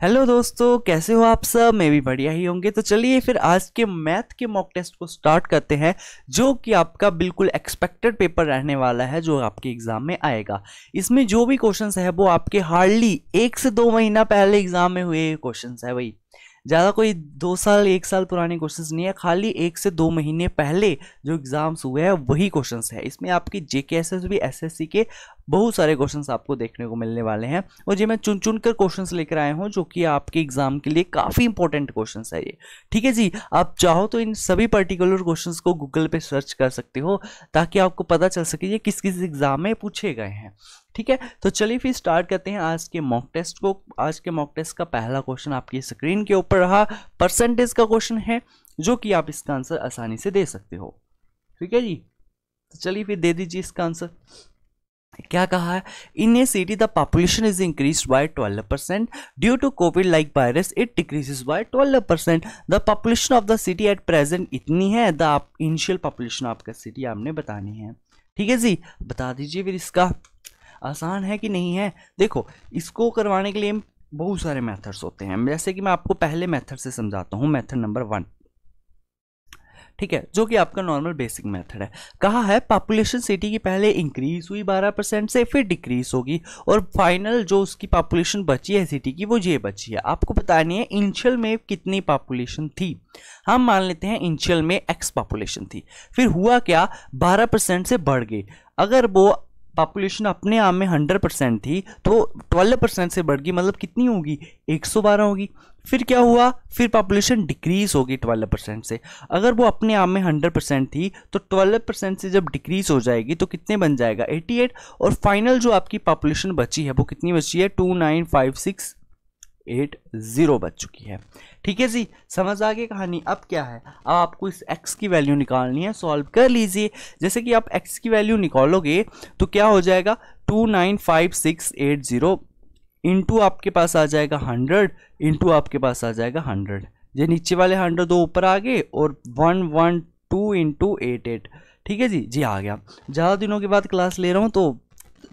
Hello दोस्तों, कैसे हो आप सब। मैं भी बढ़िया ही होंगे। तो चलिए फिर आज के मैथ के मॉक टेस्ट को स्टार्ट करते हैं, जो कि आपका बिल्कुल एक्सपेक्टेड पेपर रहने वाला है, जो आपके एग्जाम में आएगा। इसमें जो भी क्वेश्चंस है वो आपके हार्डली 1 से 2 महीना पहले एग्जाम में हुए क्वेश्चंस है। वही ज़्यादा कोई 2 साल 1 साल पुराने क्वेश्चंस नहीं है, खाली 1 से 2 महीने पहले जो एग्जाम्स हुए हैं वही क्वेश्चंस है। इसमें आपकी जेके एसएसबी एसएससी के बहुत सारे क्वेश्चंस आपको देखने को मिलने वाले हैं, और ये मैं चुन चुन कर क्वेश्चंस लेकर आया हूं, जो कि आपके एग्जाम के लिए काफ़ी इंपॉर्टेंट क्वेश्चंस है ये। ठीक है जी, आप चाहो तो इन सभी पर्टिकुलर क्वेश्चंस को गूगल पे सर्च कर सकते हो, ताकि आपको पता चल सके ये किस किस एग्जाम में पूछे गए हैं। ठीक है, तो चलिए फिर स्टार्ट करते हैं आज के मॉक टेस्ट को। आज के मॉक टेस्ट का पहला क्वेश्चन आपकी स्क्रीन के ऊपर रहा, परसेंटेज का क्वेश्चन है, जो कि आप इसका आंसर आसानी से दे सकते हो। ठीक है जी, तो चलिए फिर दे दीजिए इसका आंसर। क्या कहा है? In a city the population is increase by 12%, due to covid like virus it decreases by 12%। The population of the city at present इतनी है। द इनिशियल पॉपुलेशन आपका सिटी आपने बतानी है। ठीक है जी, बता दीजिए फिर इसका। आसान है कि नहीं है? देखो, इसको करवाने के लिए बहुत सारे मेथड्स होते हैं, जैसे कि मैं आपको पहले मेथड से समझाता हूँ, मेथड नंबर 1। ठीक है, जो कि आपका नॉर्मल बेसिक मेथड है। कहा है पॉपुलेशन सिटी की पहले इंक्रीज हुई 12% से, फिर डिक्रीज होगी, और फाइनल जो उसकी पॉपुलेशन बची है सिटी की वो ये बची है। आपको बतानी है इनिशियल में कितनी पॉपुलेशन थी। हम मान लेते हैं इनिशियल में एक्स पॉपुलेशन थी, फिर हुआ क्या, 12% से बढ़ गई। अगर वो पॉपुलेशन अपने आप में 100% थी, तो 12% से बढ़ गई, मतलब कितनी होगी, 112 होगी। फिर क्या हुआ, फिर पॉपुलेशन डिक्रीज होगी 12% से। अगर वो अपने आप में 100% थी, तो 12% से जब डिक्रीज हो जाएगी तो कितने बन जाएगा, 88। और फाइनल जो आपकी पॉपुलेशन बची है वो कितनी बची है, 295680 बच चुकी है। ठीक है जी, समझ आ गई कहानी। अब क्या है, अब आपको इस x की वैल्यू निकालनी है, सॉल्व कर लीजिए। जैसे कि आप x की वैल्यू निकालोगे तो क्या हो जाएगा, 295680 इंटू आपके पास आ जाएगा 100, इंटू आपके पास आ जाएगा 100। ये नीचे वाले 100 दो ऊपर आ गए, और 112 इंटू 88। ठीक है जी, जी आ गया। ज़्यादा दिनों के बाद क्लास ले रहा हूँ तो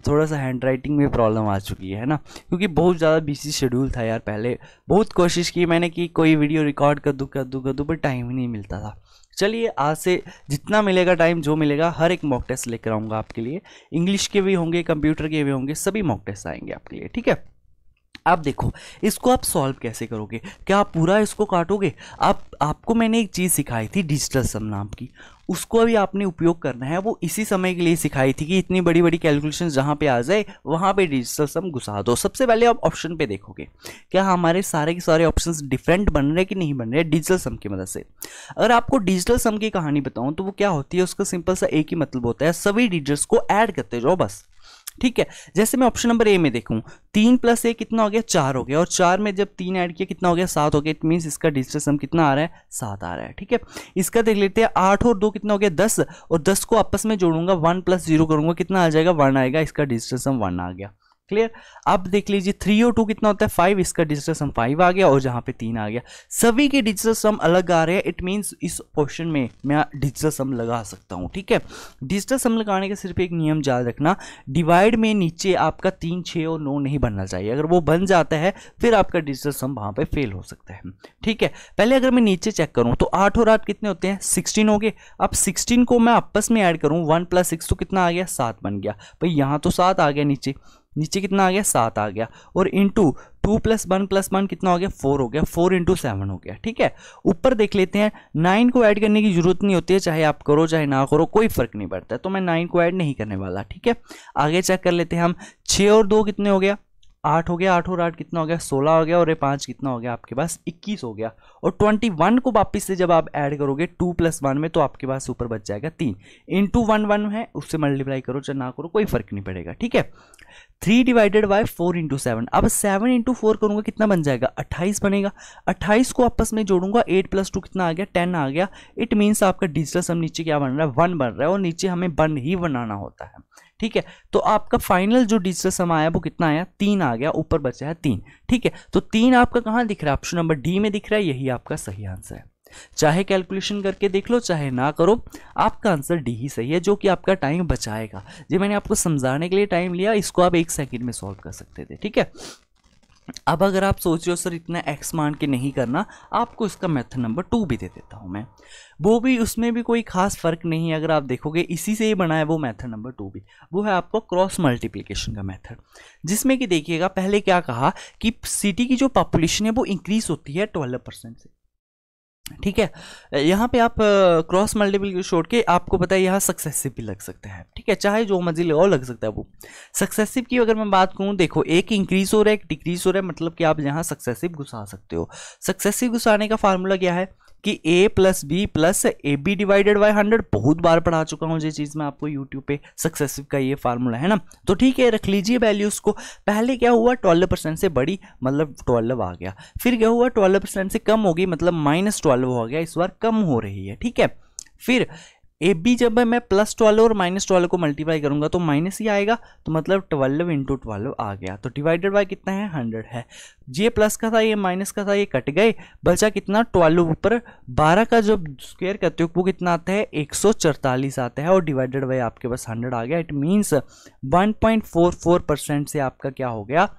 थोड़ा सा हैंड राइटिंग में प्रॉब्लम आ चुकी है ना, क्योंकि बहुत ज़्यादा बिजी शेड्यूल था यार। पहले बहुत कोशिश की मैंने कि कोई वीडियो रिकॉर्ड कर दूँ पर टाइम ही नहीं मिलता था। चलिए, आज से जितना मिलेगा टाइम, जो मिलेगा, हर एक मॉक टेस्ट लेकर आऊँगा आपके लिए। इंग्लिश के भी होंगे, कंप्यूटर के भी होंगे, सभी मॉक टेस्ट आएंगे आपके लिए। ठीक है, आप देखो इसको आप सॉल्व कैसे करोगे। क्या आप पूरा इसको काटोगे? आपको मैंने एक चीज़ सिखाई थी डिजिटल सम नाम की, उसको अभी आपने उपयोग करना है। वो इसी समय के लिए सिखाई थी कि इतनी बड़ी बड़ी कैलकुलेशन जहाँ पे आ जाए वहाँ पे डिजिटल सम घुसा दो। सबसे पहले आप ऑप्शन पे देखोगे, क्या हमारे सारे के सारे ऑप्शंस डिफरेंट बन रहे हैं कि नहीं बन रहे हैं डिजिटल सम की मदद से। अगर आपको डिजिटल सम की कहानी बताऊँ तो वो क्या होती है, उसका सिंपल सा एक ही मतलब होता है, सभी डिजिट्स को ऐड करते जाओ बस। ठीक है, जैसे मैं ऑप्शन नंबर ए में देखूं, 3 + 1 कितना हो गया, 4 हो गया, और 4 में जब 3 ऐड किया कितना हो गया, 7 हो गया। इट मीन्स इसका डिजिटल सम कितना आ रहा है, 7 आ रहा है। ठीक है, इसका देख लेते हैं, 8 और 2 कितना हो गया, 10, और 10 को आपस में जोड़ूंगा, 1 + 0 करूंगा, कितना आ जाएगा, 1 आएगा। इसका डिजिटल सम 1 आ गया। क्लियर। अब देख लीजिए 3 और 2 कितना होता है, 5, इसका डिजिटल सम 5 आ गया, और जहां पे 3 आ गया। सभी के डिजिटल सम अलग आ रहे हैं, इट मीन्स इस क्वेश्चन में मैं डिजिटल सम लगा सकता हूं। ठीक है, डिजिटल सम लगाने का सिर्फ एक नियम याद रखना, डिवाइड में नीचे आपका 3, 6 और 9 नहीं बनना चाहिए। अगर वो बन जाता है फिर आपका डिजिटल सम वहां पे फेल हो सकता है। ठीक है, पहले अगर मैं नीचे चेक करूं तो 8 और 8 कितने होते हैं, 16 हो गए। अब 16 को मैं आपस में ऐड करूं, 1 + 6 तो कितना आ गया, 7 बन गया। भाई यहाँ तो 7 आ गया, नीचे नीचे कितना आ गया, 7 आ गया, और इंटू 2 + 1 + 1 कितना हो गया, 4 हो गया, 4 इंटू 7 हो गया। ठीक है, ऊपर देख लेते हैं, 9 को ऐड करने की जरूरत नहीं होती है, चाहे आप करो चाहे ना करो कोई फर्क नहीं पड़ता है, तो मैं 9 को ऐड नहीं करने वाला। ठीक है, आगे चेक कर लेते हैं हम, 6 और 2 कितने हो गया, 8 हो गया, 8 और 8 कितना हो गया, 16 हो गया, और ये 5 कितना हो गया आपके पास, 21 हो गया। और 21 को वापिस से जब आप ऐड करोगे 2 + 1 में, तो आपके पास ऊपर बच जाएगा 3 इंटू 1 1 है, उससे मल्टीप्लाई करो चाहे ना करो कोई फर्क नहीं पड़ेगा। ठीक है, 3 / 4 इंटू 7, अब 7 इंटू 4 करूंगा कितना बन जाएगा, 28 बनेगा। 28 को आपस में जोड़ूंगा, 8 + 2 कितना आ गया, 10 आ गया। इट मीन्स आपका डिजिटल सम नीचे क्या बन रहा है, 1 बन रहा है, और नीचे हमें 1 ही बनाना होता है। ठीक है, तो आपका फाइनल जो डिजिटल सम आया वो कितना आया, 3 आ गया, ऊपर बचा है 3। ठीक है, तो 3 आपका कहां दिख रहा है, ऑप्शन नंबर डी में दिख रहा है, यही आपका सही आंसर है। चाहे कैलकुलेशन करके देख लो चाहे ना करो, आपका आंसर डी ही सही है, जो कि आपका टाइम बचाएगा। जी मैंने आपको समझाने के लिए टाइम लिया, इसको आप 1 सेकंड में सॉल्व कर सकते थे। ठीक है, अब अगर आप सोच रहे हो सर इतना एक्स मान के नहीं करना, आपको इसका मेथड नंबर 2 भी दे देता हूँ मैं, वो भी उसमें भी कोई खास फर्क नहीं है। अगर आप देखोगे इसी से ही बना है वो मेथड नंबर 2 भी, वो है आपको क्रॉस मल्टीप्लिकेशन का मेथड, जिसमें कि देखिएगा पहले क्या कहा कि सिटी की जो पॉपुलेशन है वो इंक्रीज होती है 12% से, ठीक है। यहाँ पे आप क्रॉस मल्टीपल छोड़ के आपको पता है यहाँ सक्सेसिव भी लग सकता है, ठीक है, चाहे जो मर्जी लगाओ लग सकता है वो। सक्सेसिव की अगर मैं बात करूँ, देखो एक इंक्रीज हो रहा है एक डिक्रीज हो रहा है, मतलब कि आप यहाँ सक्सेसिव घुसा सकते हो। सक्सेसिव घुसाने का फार्मूला क्या है कि a plus B plus A B divided by 100, बहुत बार पढ़ा चुका हूँ ये चीज़ मैं आपको यूट्यूब पे, सक्सेसिव का ये फार्मूला है ना। तो ठीक है, रख लीजिए वैल्यूज़ को। पहले क्या हुआ 12% से बड़ी मतलब 12 आ गया, फिर क्या हुआ 12% से कम हो गई मतलब -12 हो गया, इस बार कम हो रही है, ठीक है। फिर ए बी जब मैं +12 और -12 को मल्टीप्लाई करूंगा तो माइनस ही आएगा, तो मतलब 12 × 12 आ गया, तो डिवाइडेड बाय कितना है 100 है। ये प्लस का था ये माइनस का था, ये कट गए, बचा कितना 12 ऊपर 12 का जब स्क्वायर करते हो वो कितना आता है 144 आता है, और डिवाइडेड बाय आपके पास 100 आ गया। इट मीन्स 1.44% से आपका क्या हो गया,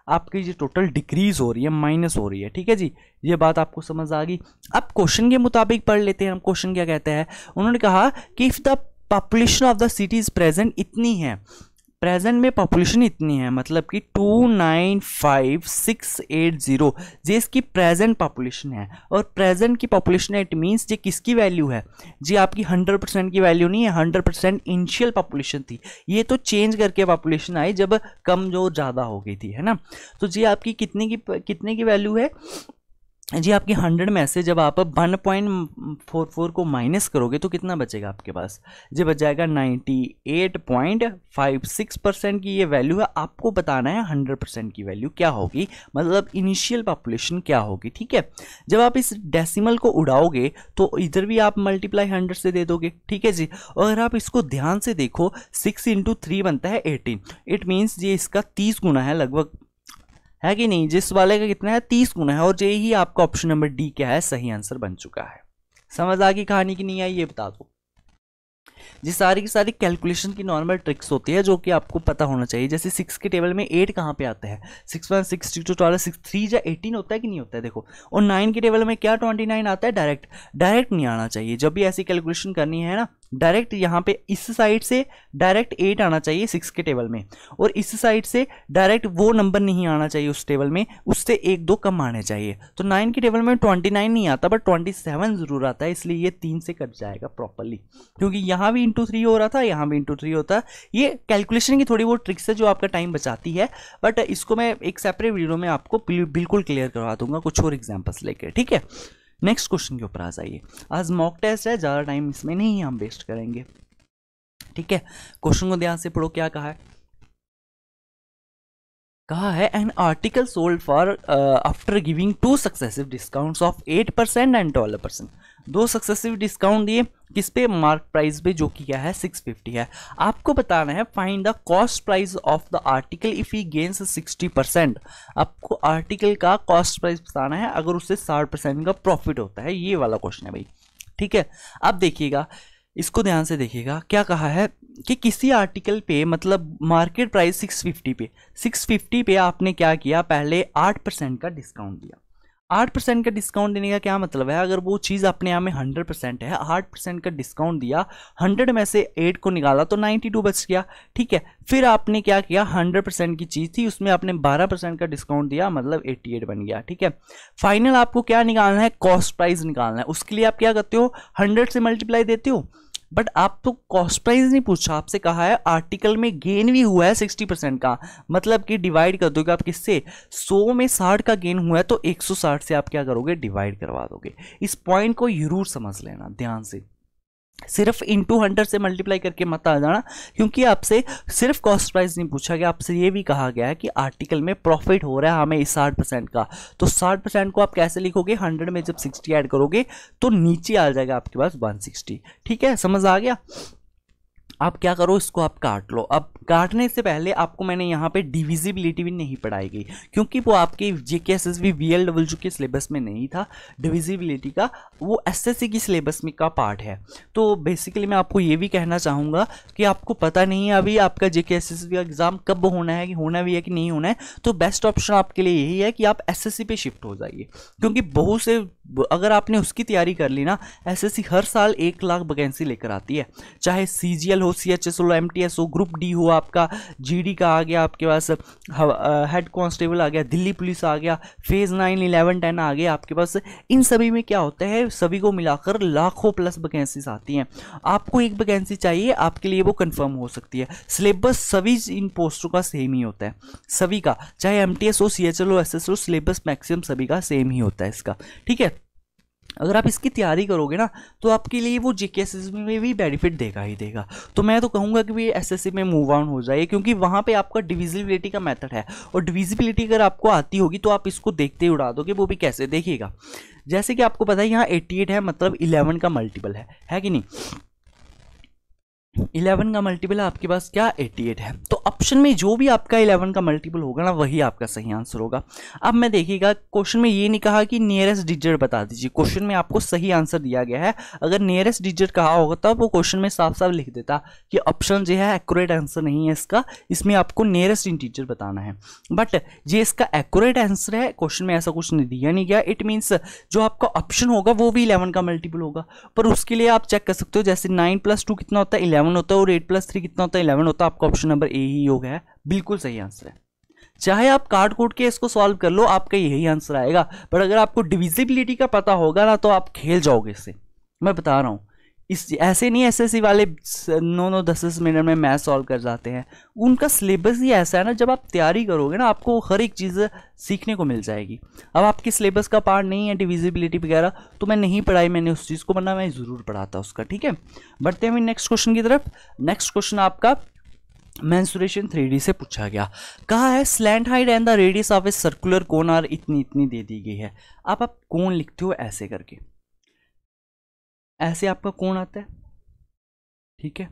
आपकी जो टोटल डिक्रीज हो रही है माइनस हो रही है, ठीक है जी, ये बात आपको समझ आ गई। अब क्वेश्चन के मुताबिक पढ़ लेते हैं हम, क्वेश्चन क्या कहते हैं। उन्होंने कहा कि if the population of the city is present इतनी है, प्रेजेंट में पॉपुलेशन इतनी है मतलब कि 295,680 ये इसकी प्रेजेंट पॉपुलेशन है, और प्रेजेंट की पॉपुलेशन है, इट मीन्स ये किसकी वैल्यू है जी, आपकी 100% की वैल्यू नहीं है, 100% इनिशियल पॉपुलेशन थी, ये तो चेंज करके पॉपुलेशन आई जब कम जो ज़्यादा हो गई थी, है ना। तो जी आपकी कितने की वैल्यू है जी, आपकी 100 में से जब आप 1.44 को माइनस करोगे तो कितना बचेगा आपके पास, जी बच जाएगा 98.56% की ये वैल्यू है। आपको बताना है 100% की वैल्यू क्या होगी, मतलब इनिशियल पॉपुलेशन क्या होगी, ठीक है। जब आप इस डेसिमल को उड़ाओगे तो इधर भी आप मल्टीप्लाई 100 से दे दोगे, ठीक है जी। और अगर आप इसको ध्यान से देखो 6 × 3 बनता है 18, इट मीन्स ये इसका 30 गुना है लगभग, है कि नहीं, जिस वाले का कितना है 30 गुना है, और यही आपका ऑप्शन नंबर डी क्या है, सही आंसर बन चुका है। समझ आ गई कहानी की नहीं आई ये बता दो जी। सारी की सारी कैलकुलेशन की नॉर्मल ट्रिक्स होती है जो कि आपको पता होना चाहिए। जैसे 6 के टेबल में 8 कहाँ पे आता है, 6 1 6 2 12 6 3 या 18 होता है कि नहीं होता है, देखो। और 9 के टेबल में क्या 29 आता है, डायरेक्ट नहीं आना चाहिए। जब भी ऐसी कैलकुलेशन करनी है ना, डायरेक्ट यहाँ पे इस साइड से डायरेक्ट 8 आना चाहिए 6 के टेबल में, और इस साइड से डायरेक्ट वो नंबर नहीं आना चाहिए उस टेबल में, उससे 1-2 कम आने चाहिए। तो 9 के टेबल में 29 नहीं आता बट 27 जरूर आता है, इसलिए ये 3 से कट जाएगा प्रॉपरली, क्योंकि यहाँ भी × 3 हो रहा था, यहाँ भी × 3 होता है। ये कैलकुलेशन की थोड़ी बहुत ट्रिक्स है जो आपका टाइम बचाती है, बट इसको मैं एक सेपरेट वीडियो में आपको बिल्कुल क्लियर करवा दूंगा कुछ और एग्जाम्पल्स लेकर, ठीक है। नेक्स्ट क्वेश्चन के ऊपर आ जाइए। आज मॉक टेस्ट है, ज़्यादा टाइम इसमें नहीं हम वेस्ट करेंगे, ठीक है। क्वेश्चन को ध्यान से पढ़ो, क्या कहा है an article sold for after giving 2 successive discounts of 8% and 12%। 2 successive discount दिए किस पे, मार्क प्राइस पे, जो कि क्या है 650 है। आपको बताना है find the cost price of the article if he gains 60%। आपको आर्टिकल का कॉस्ट प्राइस बताना है अगर उससे 60% का प्रॉफिट होता है, ये वाला क्वेश्चन है भाई, ठीक है। अब देखिएगा, इसको ध्यान से देखिएगा, क्या कहा है कि किसी आर्टिकल पे मतलब मार्केट प्राइस 650 पे आपने क्या किया, पहले 8% का डिस्काउंट दिया। 8% का डिस्काउंट देने का क्या मतलब है, अगर वो चीज़ अपने आप में 100% है, 8% का डिस्काउंट दिया, 100 में से 8 को निकाला तो 92 बच गया, ठीक है। फिर आपने क्या किया, 100% की चीज़ थी उसमें आपने 12% का डिस्काउंट दिया, मतलब 88 बन गया, ठीक है। फाइनल आपको क्या निकालना है, कॉस्ट प्राइस निकालना है। उसके लिए आप क्या करते हो, 100 से मल्टीप्लाई देते हो, बट आप तो कॉस्ट प्राइस नहीं पूछा, आपसे कहा है आर्टिकल में गेन भी हुआ है 60% का, मतलब कि डिवाइड कर दोगे आप किससे, 100 में 60 का गेन हुआ है तो 160 से आप क्या करोगे, डिवाइड करवा दोगे। इस पॉइंट को जरूर समझ लेना ध्यान से, सिर्फ इंटू 100 से मल्टीप्लाई करके मत आ जाना, क्योंकि आपसे सिर्फ कॉस्ट प्राइस नहीं पूछा गया, आपसे ये भी कहा गया है कि आर्टिकल में प्रॉफिट हो रहा है हमें इस 60% का। तो 60% को आप कैसे लिखोगे, 100 में जब 60 ऐड करोगे तो नीचे आ जाएगा आपके पास 160, ठीक है, समझ आ गया। आप क्या करो, इसको आप काट लो। अब काटने से पहले आपको मैंने यहाँ पे डिविजिबिलिटी भी नहीं पढ़ाई गई, क्योंकि वो आपके जीके एसएसबी VLW के सिलेबस में नहीं था डिविजिबिलिटी का, वो एसएससी की सिलेबस में का पार्ट है। तो बेसिकली मैं आपको ये भी कहना चाहूँगा कि आपको पता नहीं है अभी आपका जीके एसएसबी का एग्ज़ाम कब होना है, कि होना भी है कि नहीं होना है, तो बेस्ट ऑप्शन आपके लिए यही है कि आप एसएससी पे शिफ्ट हो जाइए। क्योंकि बहुत से, अगर आपने उसकी तैयारी कर ली ना, एसएससी हर साल 1 लाख वैकेंसी लेकर आती है, चाहे CGL हो, CHS हो, MTS हो, ग्रुप डी हो, आपका GD का आ गया, आपके पास हेड कांस्टेबल आ गया, दिल्ली पुलिस आ गया, फेज 9, 11, 10 आ गया आपके पास। इन सभी में क्या होता है, सभी को मिलाकर लाखों प्लस वैकेंसीज आती हैं। आपको एक वैकेंसी चाहिए, आपके लिए वो कंफर्म हो सकती है। सिलेबस सभी इन पोस्टों का सेम ही होता है, सभी का, चाहे MTS हो, CHL हो, SS हो, सिलेबस मैक्सिमम सभी का सेम ही होता है इसका, ठीक है। अगर आप इसकी तैयारी करोगे ना, तो आपके लिए वो जीके एसएससी में भी बेनिफिट देगा ही देगा। तो मैं तो कहूँगा कि भी एसएससी में मूव ऑन हो जाइए, क्योंकि वहाँ पे आपका डिविजिबिलिटी का मेथड है, और डिविजिबिलिटी अगर आपको आती होगी तो आप इसको देखते ही उड़ा दोगे। वो भी कैसे, देखिएगा, जैसे कि आपको पता है यहाँ 88 है, मतलब 11 का मल्टीपल है कि नहीं। 11 का मल्टीपल है आपके पास क्या, 88 है। तो ऑप्शन में जो भी आपका 11 का मल्टीपल होगा ना, वही आपका सही आंसर होगा। अब मैं देखिएगा, क्वेश्चन में ये नहीं कहा कि नियरेस्ट डिजिट बता दीजिए, क्वेश्चन में आपको सही आंसर दिया गया है। अगर नियरेस्ट डिजिट कहा होगा तब वो क्वेश्चन में साफ साफ लिख देता कि ऑप्शन जो है एक्यूरेट आंसर नहीं है इसका, इसमें आपको नियरेस्ट इंटीजर बताना है। बट ये इसका एक्यूरेट आंसर है, क्वेश्चन में ऐसा कुछ नहीं दिया नहीं गया। इट मीन्स जो आपका ऑप्शन होगा वो भी 11 का मल्टीपल होगा, पर उसके लिए आप चेक कर सकते हो, जैसे 9 + 2 कितना होता है, 11 होता है, और 8 + 3 कितना होता है, 11 होता है। आपका ऑप्शन नंबर ए ही होगा, है बिल्कुल सही आंसर है। चाहे आप काट कूट के इसको सॉल्व कर लो, आपका यही आंसर आएगा। पर अगर आपको डिविजिबिलिटी का पता होगा ना, तो आप खेल जाओगे इससे, मैं बता रहा हूँ। इस ऐसे नहीं एसएससी वाले 9-10 मिनट में मैथ सॉल्व कर जाते हैं, उनका सिलेबस ही ऐसा है ना, जब आप तैयारी करोगे ना, आपको हर एक चीज़ सीखने को मिल जाएगी। अब आपके सिलेबस का पार्ट नहीं है डिविजिबिलिटी वगैरह, तो मैं नहीं पढ़ाई मैंने उस चीज़ को, वरना मैं ज़रूर पढ़ाता उसका, ठीक है। बढ़ते हैं नेक्स्ट क्वेश्चन की तरफ। नेक्स्ट क्वेश्चन आपका मेंसुरेशन 3D से पूछा गया। कहा है slant height and the radius of a circular cone are इतनी इतनी दे दी गई है। आप कोन लिखते हो ऐसे करके, ऐसे आपका कोण आता है, ठीक है,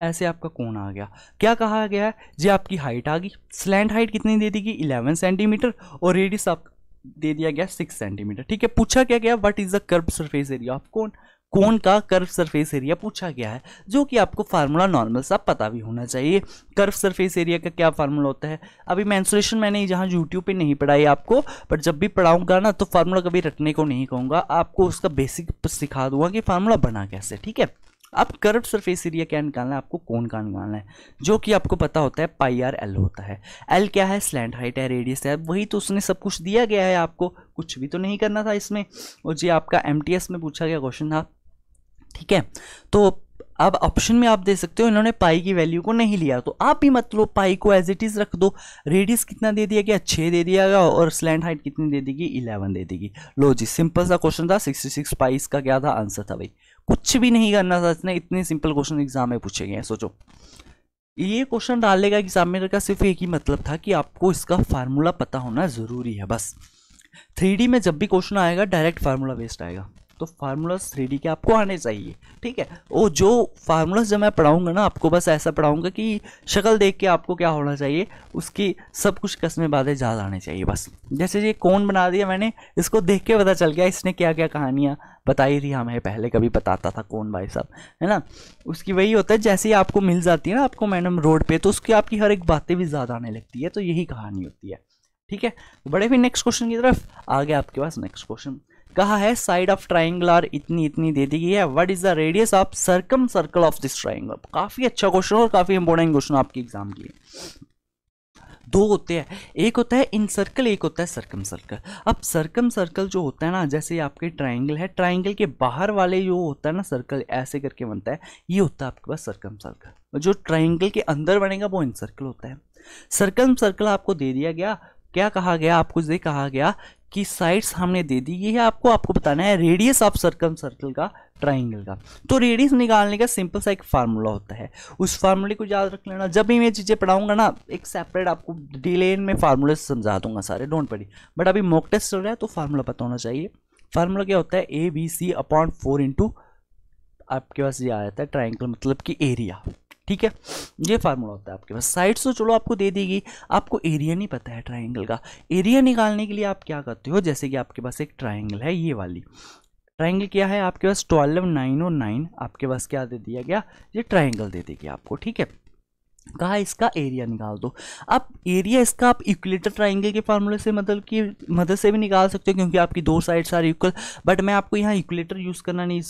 ऐसे आपका कोण आ गया। क्या कहा गया है जी, आपकी हाइट आ गई, स्लैंट हाइट कितनी दे दी गई 11 सेंटीमीटर, और रेडियस आप दे दिया गया 6 सेंटीमीटर, ठीक है। पूछा क्या गया, what is the curve surface area of cone, cone का कर्व सरफेस एरिया पूछा गया है, जो कि आपको फार्मूला नॉर्मल सा पता भी होना चाहिए। कर्व सरफेस एरिया का क्या फार्मूला होता है, अभी मेंसुरेशन मैंने जहाँ यूट्यूब पे नहीं पढ़ाई आपको, पर जब भी पढ़ाऊंगा ना, तो फार्मूला कभी रटने को नहीं कहूँगा, आपको उसका बेसिक सिखा दूंगा कि फार्मूला बना कैसे, ठीक है। अब कर्व सरफेस एरिया क्या निकालना है, आपको कोन का निकालना है, जो कि आपको पता होता है πr/l होता है। l क्या है, स्लैंट हाइट है, रेडियस है, वही तो उसने सब कुछ दिया गया है, आपको कुछ भी तो नहीं करना था इसमें। और जी आपका MTS में पूछा गया क्वेश्चन था, ठीक है। तो अब ऑप्शन में आप दे सकते हो, इन्होंने पाई की वैल्यू को नहीं लिया, तो आप भी मत लो, पाई को एज इट इज रख दो। रेडियस कितना दे दिया गया, 6 दे दिया गया, और स्लैंट हाइट कितनी दे देगी, 11 दे देगी। लो जी, सिंपल सा क्वेश्चन था, 66 पाई इसका क्या था, आंसर था भाई। कुछ भी नहीं करना था इसने, इतने सिंपल क्वेश्चन एग्जाम में पूछे गए हैं। सोचो, ये क्वेश्चन डालने का एग्जामिनर का सिर्फ एक ही मतलब था कि आपको इसका फार्मूला पता होना जरूरी है, बस। 3D में जब भी क्वेश्चन आएगा डायरेक्ट फार्मूला बेस्ड आएगा, तो फार्मूलास 3D के आपको आने चाहिए, ठीक है। वो जो फार्मूलास जब मैं पढ़ाऊंगा ना, आपको बस ऐसा पढ़ाऊंगा कि शक्ल देख के आपको क्या होना चाहिए, उसकी सब कुछ कसमें बातें याद आने चाहिए, बस। जैसे ये कौन बना दिया मैंने, इसको देख के पता चल गया इसने क्या क्या कहानियाँ बताई थी हमें, पहले कभी बताता था कौन भाई साहब, है ना। उसकी वही होता है, जैसे ही आपको मिल जाती है ना आपको मैडम रोड पे, तो उसकी आपकी हर एक बातें भी ज़्यादा आने लगती है, तो यही कहानी होती है, ठीक है। बड़े फिर नेक्स्ट क्वेश्चन की तरफ आ गया आपके पास। नेक्स्ट क्वेश्चन कहा है साइड ऑफ ट्राइंगल आर इतनी इतनी दे दी गई है, what is the radius of circum circle of this triangle. काफी अच्छा क्वेश्चन और काफी इंपॉर्टेंट क्वेश्चन आपके एग्जाम के लिए। दो होते हैं, एक होता है इन सर्कल, एक होता है सर्कम सर्कल। अब सर्कम सर्कल जो होता है ना, जैसे आपके ट्राइंगल है, ट्राइंगल के बाहर वाले जो होता है ना सर्कल, ऐसे करके बनता है, ये होता है आपके पास सर्कम सर्कल। जो ट्राइंगल के अंदर बनेगा वो इन सर्कल होता है। सर्कम सर्कल आपको दे दिया गया, क्या कहा गया आपको, ये कहा गया कि साइड्स हमने दे दी है, आपको बताना है रेडियस ऑफ सर्कम सर्कल का, ट्राइंगल का। तो रेडियस निकालने का सिंपल सा एक फार्मूला होता है, उस फार्मूले को याद रख लेना। जब भी मैं चीज़ें पढ़ाऊंगा ना, एक सेपरेट आपको डिटेल में फार्मूले समझा दूंगा सारे, डोंट वरी। बट अभी मॉक टेस्ट चल रहा है तो फार्मूला पता होना चाहिए। फार्मूला क्या होता है, ABC/4 इंटू आपके पास ये आ जाता है ट्राइंगल मतलब कि एरिया, ठीक है, ये फार्मूला होता है आपके पास। साइड्स तो चलो आपको दे देगी, आपको एरिया नहीं पता है ट्राइंगल का। एरिया निकालने के लिए आप क्या करते हो, जैसे कि आपके पास एक ट्राइंगल है, ये वाली ट्राइंगल क्या है आपके पास 12, 9 और 9 आपके पास क्या दे दिया गया, ये ट्राइंगल दे देगी आपको। ठीक है, कहा इसका एरिया निकाल दो। अब एरिया इसका आप इक्विलेटर ट्राइंगल के फार्मूले से मतलब की मदद से भी निकाल सकते हो, क्योंकि आपकी दो साइड्स आर इक्वल। बट मैं आपको यहाँ इक्विलेटर यूज़ करना नहीं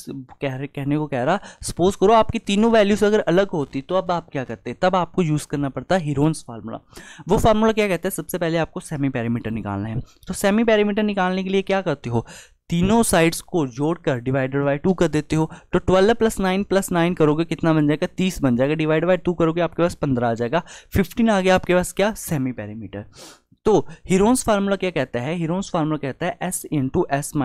कहने को कह रहा। सपोज करो आपकी तीनों वैल्यूज अगर अलग होती तो अब आप क्या करते, तब आपको यूज़ करना पड़ता है हीरोन्स फार्मूला। वो फार्मूला क्या कहता है, सबसे पहले आपको सेमी पैरामीटर निकालना है। तो सेमी पैरामीटर निकालने के लिए क्या करते हो, तीनों साइड्स को जोड़कर डिवाइडेड बाय 2 कर देते हो। तो 12 + 9 करोगे कितना बन जाएगा, 30 बन जाएगा। डिवाइड बाय 2 करोगे आपके पास 15 आ जाएगा। 15 आ गया आपके पास क्या, सेमी पैरामीटर। तो हीरोन्स फार्मूला क्या कहता है, हीरोन्स फार्मूला कहता है S × S - A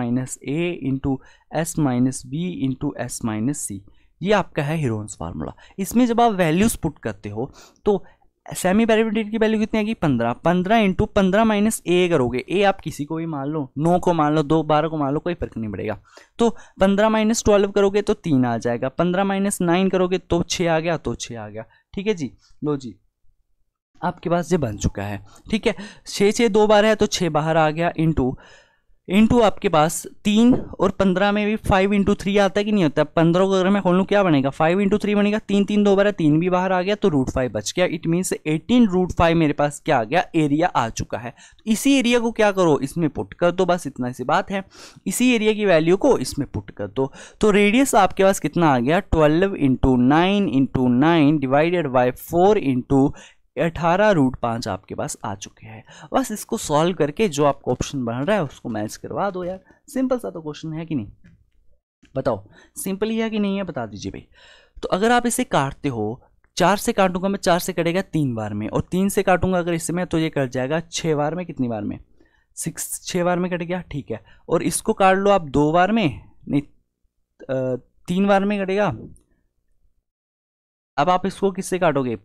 × S - B × S - C। ये आपका है हीरोन्स फार्मूला। इसमें जब आप वैल्यूज पुट करते हो तो सेमी पैरामीटर की वैल्यू कितनी आएगी 15, 15 × 15 - A करोगे। A आप किसी को भी मान लो, 9 को मान लो, 2, 12 को मान लो, कोई फर्क नहीं पड़ेगा। तो 15 - 12 करोगे तो 3 आ जाएगा। 15 - 9 करोगे तो 6 आ गया, तो 6 आ गया। ठीक है जी, लो जी आपके पास ये बन चुका है। ठीक है, 6 6 2 बार है तो 6 बाहर आ गया। इंटू आपके पास 3 और 15 में भी 5 × 3 आता है कि नहीं होता। 15 को अगर मैं खोल लूँ क्या बनेगा, 5 × 3 बनेगा। 3 3 2 बार है, 3 भी बाहर आ गया तो √5 बच गया। इट मीन्स 18√5 मेरे पास क्या आ गया, एरिया आ चुका है। तो इसी एरिया को क्या करो, इसमें पुट कर दो, बस इतना सी बात है। इसी एरिया की वैल्यू को इसमें पुट कर दो। तो रेडियस आपके पास कितना आ गया, 12 × 9 × 9 डिवाइडेड बाय 4 × 18√5 आपके पास आ चुके हैं। बस इसको सॉल्व करके जो आपको ऑप्शन बन रहा है उसको मैच करवा दो यार। सिंपल सा तो क्वेश्चन है कि नहीं, बताओ सिंपल ही है कि नहीं है, बता दीजिए भाई। तो अगर आप इसे काटते हो, 4 से काटूंगा मैं, 4 से कटेगा 3 बार में, और 3 से काटूंगा अगर इसमें तो ये कट जाएगा 6 बार में। कितनी बार में, 6 बार में कट गया। ठीक है, और इसको काट लो आप 2 बार में, नहीं 3 बार में कटेगा। अब आप इसको किससे काटोगे,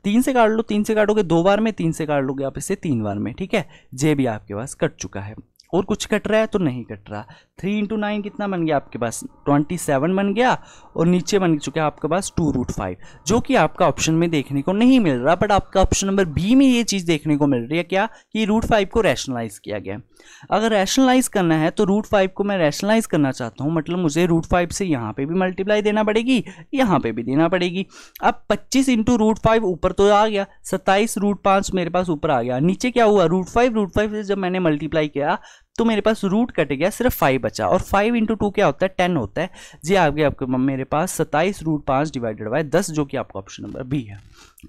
3 से काट लो, 3 से काटोगे 2 बार में, 3 से काट लोगे आप इसे 3 बार में। ठीक है, जे भी आपके पास कट चुका है। और कुछ कट रहा है तो नहीं कट रहा। 3 × 9 कितना बन गया आपके पास, 27 बन गया। और नीचे बन चुका है आपके पास 2√5, जो कि आपका ऑप्शन में देखने को नहीं मिल रहा। बट आपका ऑप्शन नंबर बी में ये चीज़ देखने को मिल रही है क्या, कि √5 को रैशनलाइज किया गया। अगर रैशनलाइज करना है तो √5 को मैं रैशनलाइज करना चाहता हूँ, मतलब मुझे √5 से यहाँ पे भी मल्टीप्लाई देना पड़ेगी, यहाँ पे भी देना पड़ेगी। अब 25 × √5 ऊपर तो आ गया, 27√5 मेरे पास ऊपर आ गया। नीचे क्या हुआ, √5 से जब मैंने मल्टीप्लाई किया तो मेरे पास रूट कट गया, सिर्फ 5 बचा। और 5 × 2 क्या होता है, 10 होता है जी। आ गया आपके मेरे पास 27√5 डिवाइडेड बाय 10, जो कि आपका ऑप्शन नंबर बी है।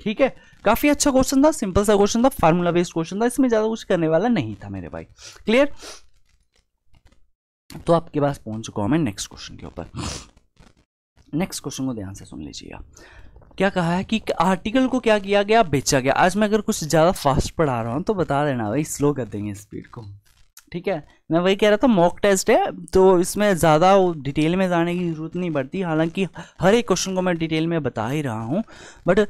ठीक है, काफी अच्छा क्वेश्चन था, सिंपल सा क्वेश्चन था, फार्मूला बेस्ड क्वेश्चन था, इसमें ज्यादा कुछ करने वाला नहीं था मेरे भाई। क्लियर, तो आपके पास पहुंच चुका हूं मैं नेक्स्ट क्वेश्चन के ऊपर। नेक्स्ट क्वेश्चन को ध्यान से सुन लीजिएगा। क्या कहा है कि आर्टिकल को क्या किया गया, बेचा गया। आज मैं अगर कुछ ज़्यादा फास्ट पढ़ा रहा हूँ तो बता देना भाई, स्लो कर देंगे स्पीड को। ठीक है, मैं वही कह रहा था, मॉक टेस्ट है तो इसमें ज़्यादा डिटेल में जाने की ज़रूरत नहीं पड़ती। हालांकि हर एक क्वेश्चन को मैं डिटेल में बता ही रहा हूँ, बट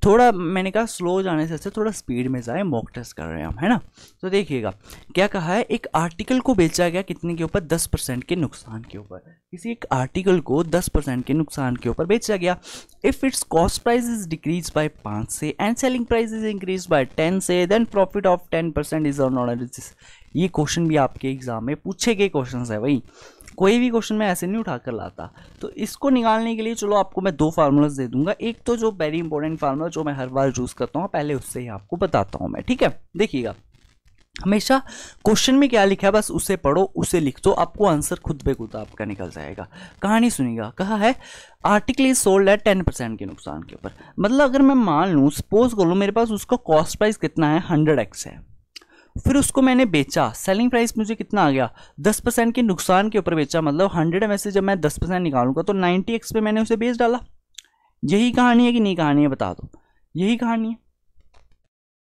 थोड़ा मैंने कहा स्लो जाने से अच्छा थोड़ा स्पीड में जाए, मॉक टेस्ट कर रहे हैं हम, है ना। तो देखिएगा क्या कहा है, एक आर्टिकल को बेचा गया कितने के ऊपर, 10% के नुकसान के ऊपर। किसी एक आर्टिकल को 10% के नुकसान के ऊपर बेचा गया। If its cost price is decrease by 5 से and selling price is increase by 10 से, then profit of 10% is on. ये क्वेश्चन भी आपके एग्जाम में पूछे गए क्वेश्चन है भाई, कोई भी क्वेश्चन मैं ऐसे नहीं उठा कर लाता। तो इसको निकालने के लिए चलो आपको मैं 2 फार्मूलाज दे दूंगा। एक तो जो वेरी इंपॉर्टेंट फार्मूला जो मैं हर बार यूज करता हूँ, पहले उससे ही आपको बताता हूँ मैं। ठीक है, देखिएगा हमेशा क्वेश्चन में क्या लिखा है बस उसे पढ़ो, उसे लिख दो, आपको आंसर खुद पे खुद आपका निकल जाएगा। कहानी सुनिएगा, कहा है आर्टिकल इज सोल्ड एट 10% के नुकसान के ऊपर। मतलब अगर मैं मान लूँ, सपोज कर लूँ मेरे पास उसका कॉस्ट प्राइस कितना है, 100x है, फिर उसको मैंने बेचा, सेलिंग प्राइस मुझे कितना आ गया, 10% के नुकसान के ऊपर बेचा। मतलब 100 में से जब मैं 10% निकालूंगा तो 90x पे मैंने उसे बेच डाला। यही कहानी है कि नहीं कहानी है, बता दो, यही कहानी है।